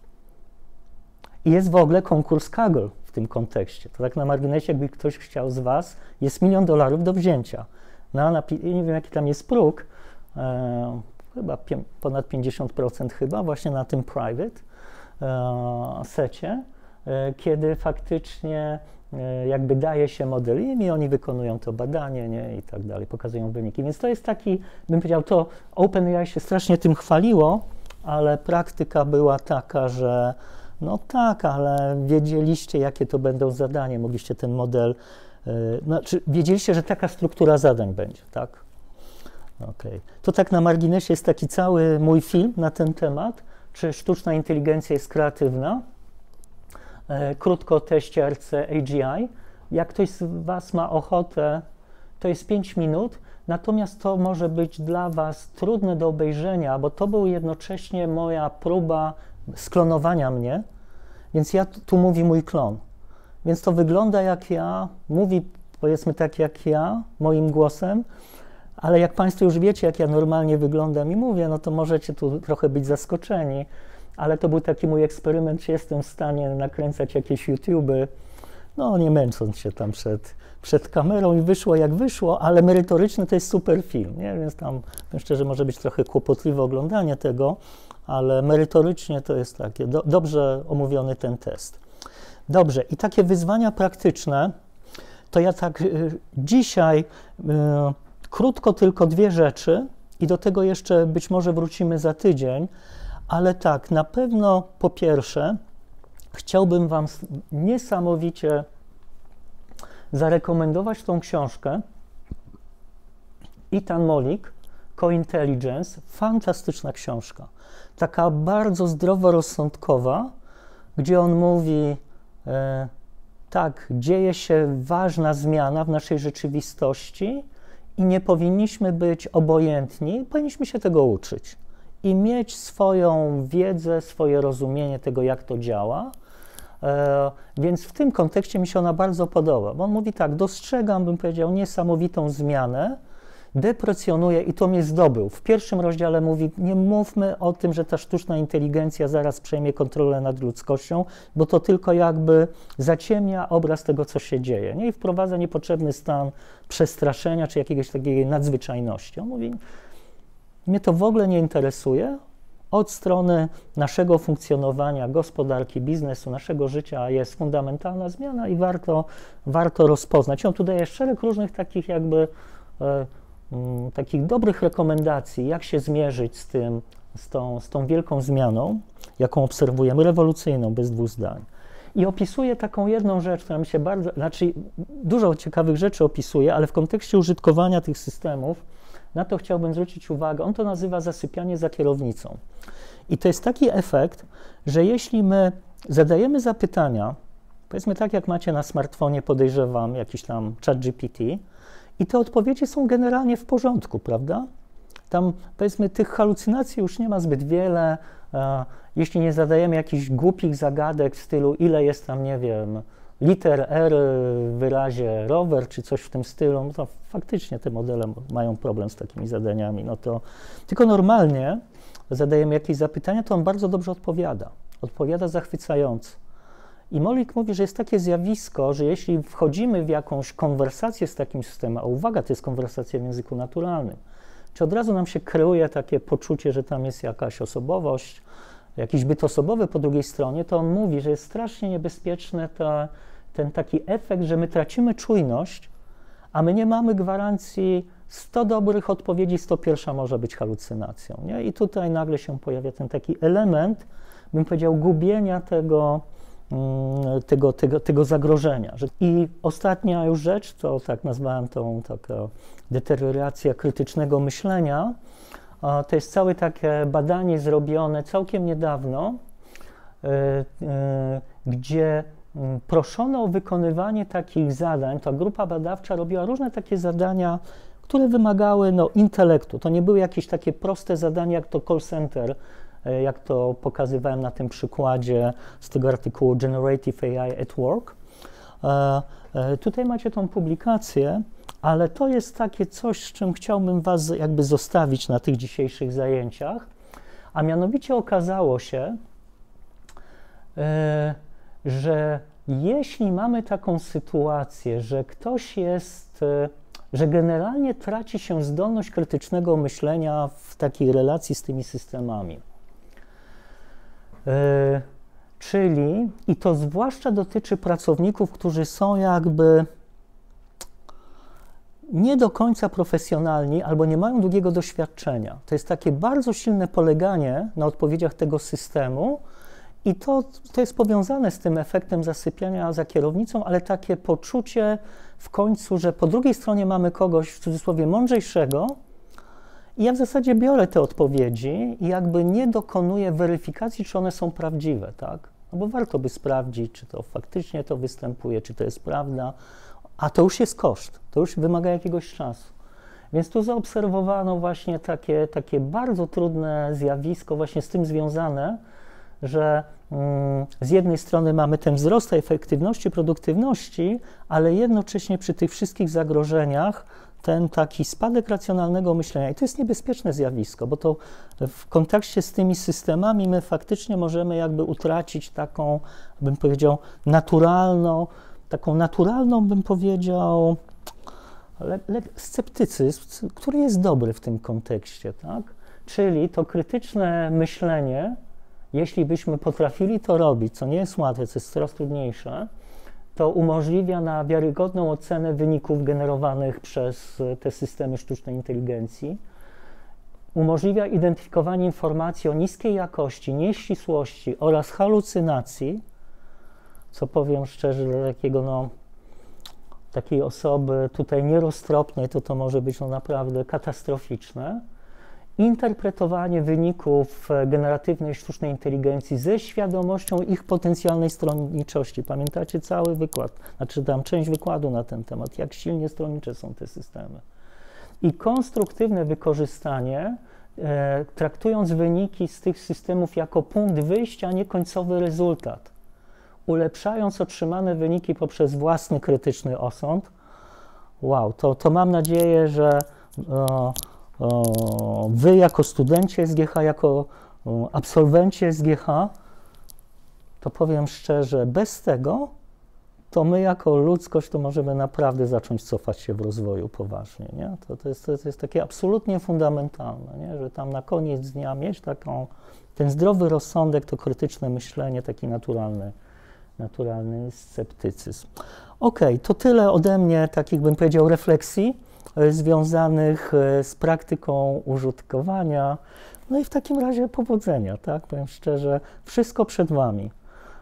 I jest w ogóle konkurs Kaggle w tym kontekście. To tak na marginesie, jakby ktoś chciał z Was, jest $1 milion do wzięcia. Nie wiem, jaki tam jest próg, chyba ponad 50% chyba, właśnie na tym private secie, kiedy faktycznie jakby daje się model im i oni wykonują to badanie, nie, i tak dalej, pokazują wyniki. Więc to jest taki, bym powiedział, to OpenAI się strasznie tym chwaliło, ale praktyka była taka, że no tak, ale wiedzieliście, jakie to będą zadania, mogliście ten model, znaczy wiedzieliście, że taka struktura zadań będzie, tak? Okay. To tak na marginesie jest taki cały mój film na ten temat, czy sztuczna inteligencja jest kreatywna. Krótko o teście RC AGI. Jak ktoś z Was ma ochotę, to jest 5 minut, natomiast to może być dla Was trudne do obejrzenia, bo to był jednocześnie moja próba sklonowania mnie, więc tu mówi mój klon. Więc to wygląda jak ja, mówi powiedzmy tak jak ja, moim głosem, ale jak Państwo już wiecie, jak ja normalnie wyglądam i mówię, no to możecie tu trochę być zaskoczeni, ale to był taki mój eksperyment, czy jestem w stanie nakręcać jakieś YouTube'y, no nie męcząc się tam przed kamerą i wyszło jak wyszło, ale merytorycznie to jest super film, nie? Więc tam szczerze może być trochę kłopotliwe oglądanie tego, ale merytorycznie to jest takie, dobrze omówiony ten test. Dobrze, i takie wyzwania praktyczne, to ja tak dzisiaj krótko tylko 2 rzeczy i do tego jeszcze być może wrócimy za tydzień, ale tak, na pewno po pierwsze chciałbym Wam niesamowicie zarekomendować tą książkę Ethan Mollick, Cointelligence, fantastyczna książka, taka bardzo zdroworozsądkowa, gdzie on mówi, tak, dzieje się ważna zmiana w naszej rzeczywistości i nie powinniśmy być obojętni, powinniśmy się tego uczyć i mieć swoją wiedzę, swoje rozumienie tego, jak to działa. Więc w tym kontekście mi się ona bardzo podoba, bo on mówi tak, dostrzegam, bym powiedział, niesamowitą zmianę, deprecjonuje i to mnie zdobył. W pierwszym rozdziale mówi, nie mówmy o tym, że ta sztuczna inteligencja zaraz przejmie kontrolę nad ludzkością, bo to tylko jakby zaciemnia obraz tego, co się dzieje, nie? I wprowadza niepotrzebny stan przestraszenia czy jakiegoś takiej nadzwyczajności. On mówi, mnie to w ogóle nie interesuje. Od strony naszego funkcjonowania, gospodarki, biznesu, naszego życia jest fundamentalna zmiana i warto rozpoznać. On tu daje szereg różnych takich jakby takich dobrych rekomendacji, jak się zmierzyć z tą wielką zmianą, jaką obserwujemy, rewolucyjną, bez 2 zdań. I opisuje taką jedną rzecz, która mi się bardzo, znaczy dużo ciekawych rzeczy opisuje, ale w kontekście użytkowania tych systemów, na to chciałbym zwrócić uwagę, on to nazywa zasypianie za kierownicą. I to jest taki efekt, że jeśli my zadajemy zapytania, powiedzmy tak jak macie na smartfonie, podejrzewam, jakiś tam ChatGPT, i te odpowiedzi są generalnie w porządku, prawda? Tam, powiedzmy, tych halucynacji już nie ma zbyt wiele. Jeśli nie zadajemy jakichś głupich zagadek w stylu, ile jest tam, nie wiem, liter R w wyrazie rower, czy coś w tym stylu, no to faktycznie te modele mają problem z takimi zadaniami. No to tylko normalnie zadajemy jakieś zapytania, to on bardzo dobrze odpowiada. Odpowiada zachwycająco. I Mollick mówi, że jest takie zjawisko, że jeśli wchodzimy w jakąś konwersację z takim systemem, a uwaga, to jest konwersacja w języku naturalnym, czy od razu nam się kreuje takie poczucie, że tam jest jakaś osobowość, jakiś byt osobowy po drugiej stronie, to on mówi, że jest strasznie niebezpieczny ten taki efekt, że my tracimy czujność, a my nie mamy gwarancji 100 dobrych odpowiedzi, 101 może być halucynacją. Nie? I tutaj nagle się pojawia ten taki element, bym powiedział, gubienia tego zagrożenia. I ostatnia już rzecz, to tak nazwałem tą taką deterioracja krytycznego myślenia, to jest całe takie badanie zrobione całkiem niedawno, gdzie proszono o wykonywanie takich zadań. Ta grupa badawcza robiła różne takie zadania, które wymagały intelektu. To nie były jakieś takie proste zadania jak to call center, jak to pokazywałem na tym przykładzie z tego artykułu Generative AI at Work. Tutaj macie tą publikację, ale to jest takie coś, z czym chciałbym was jakby zostawić na tych dzisiejszych zajęciach, a mianowicie okazało się, że jeśli mamy taką sytuację, że ktoś jest, że generalnie traci się zdolność krytycznego myślenia w takiej relacji z tymi systemami, czyli, i to zwłaszcza dotyczy pracowników, którzy są jakby nie do końca profesjonalni albo nie mają długiego doświadczenia. To jest takie bardzo silne poleganie na odpowiedziach tego systemu i to jest powiązane z tym efektem zasypiania za kierownicą, ale takie poczucie w końcu, że po drugiej stronie mamy kogoś, w cudzysłowie, mądrzejszego i ja w zasadzie biorę te odpowiedzi i jakby nie dokonuję weryfikacji, czy one są prawdziwe, tak? No bo warto by sprawdzić, czy to faktycznie to występuje, czy to jest prawda, a to już jest koszt, to już wymaga jakiegoś czasu. Więc tu zaobserwowano właśnie takie bardzo trudne zjawisko właśnie z tym związane, że z jednej strony mamy ten wzrost efektywności, produktywności, ale jednocześnie przy tych wszystkich zagrożeniach ten taki spadek racjonalnego myślenia. I to jest niebezpieczne zjawisko, bo to w kontakcie z tymi systemami my faktycznie możemy jakby utracić taką, bym powiedział, naturalną, bym powiedział, sceptycyzm, który jest dobry w tym kontekście, tak? Czyli to krytyczne myślenie, jeśli byśmy potrafili to robić, co nie jest łatwe, co jest coraz trudniejsze, to umożliwia na wiarygodną ocenę wyników generowanych przez te systemy sztucznej inteligencji, umożliwia identyfikowanie informacji o niskiej jakości, nieścisłości oraz halucynacji, co powiem szczerze, dla takiej osoby tutaj nieroztropnej, to może być naprawdę katastroficzne. Interpretowanie wyników generatywnej sztucznej inteligencji ze świadomością ich potencjalnej stronniczości. Pamiętacie cały wykład, znaczy tam część wykładu na ten temat, jak silnie stronnicze są te systemy. I konstruktywne wykorzystanie, traktując wyniki z tych systemów jako punkt wyjścia, a nie końcowy rezultat. Ulepszając otrzymane wyniki poprzez własny krytyczny osąd. Wow, to mam nadzieję, że wy jako studenci SGH, jako absolwenci SGH, to powiem szczerze, bez tego, to my jako ludzkość to możemy naprawdę zacząć cofać się w rozwoju poważnie, nie? To jest takie absolutnie fundamentalne, nie? Że tam na koniec dnia mieć ten zdrowy rozsądek, to krytyczne myślenie, taki naturalny sceptycyzm. Okej, to tyle ode mnie, takich bym powiedział refleksji związanych z praktyką użytkowania. No i w takim razie powodzenia, tak? Powiem szczerze, wszystko przed wami.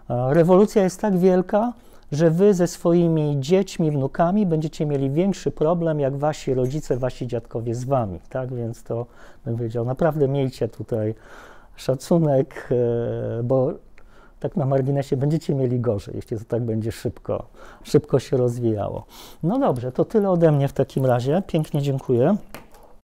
Rewolucja jest tak wielka, że wy ze swoimi dziećmi, wnukami będziecie mieli większy problem, jak wasi rodzice, wasi dziadkowie z wami, tak? Więc to, bym powiedział, naprawdę miejcie tutaj szacunek, bo tak na marginesie będziecie mieli gorzej, jeśli to tak będzie szybko się rozwijało. No dobrze, to tyle ode mnie w takim razie. Pięknie dziękuję.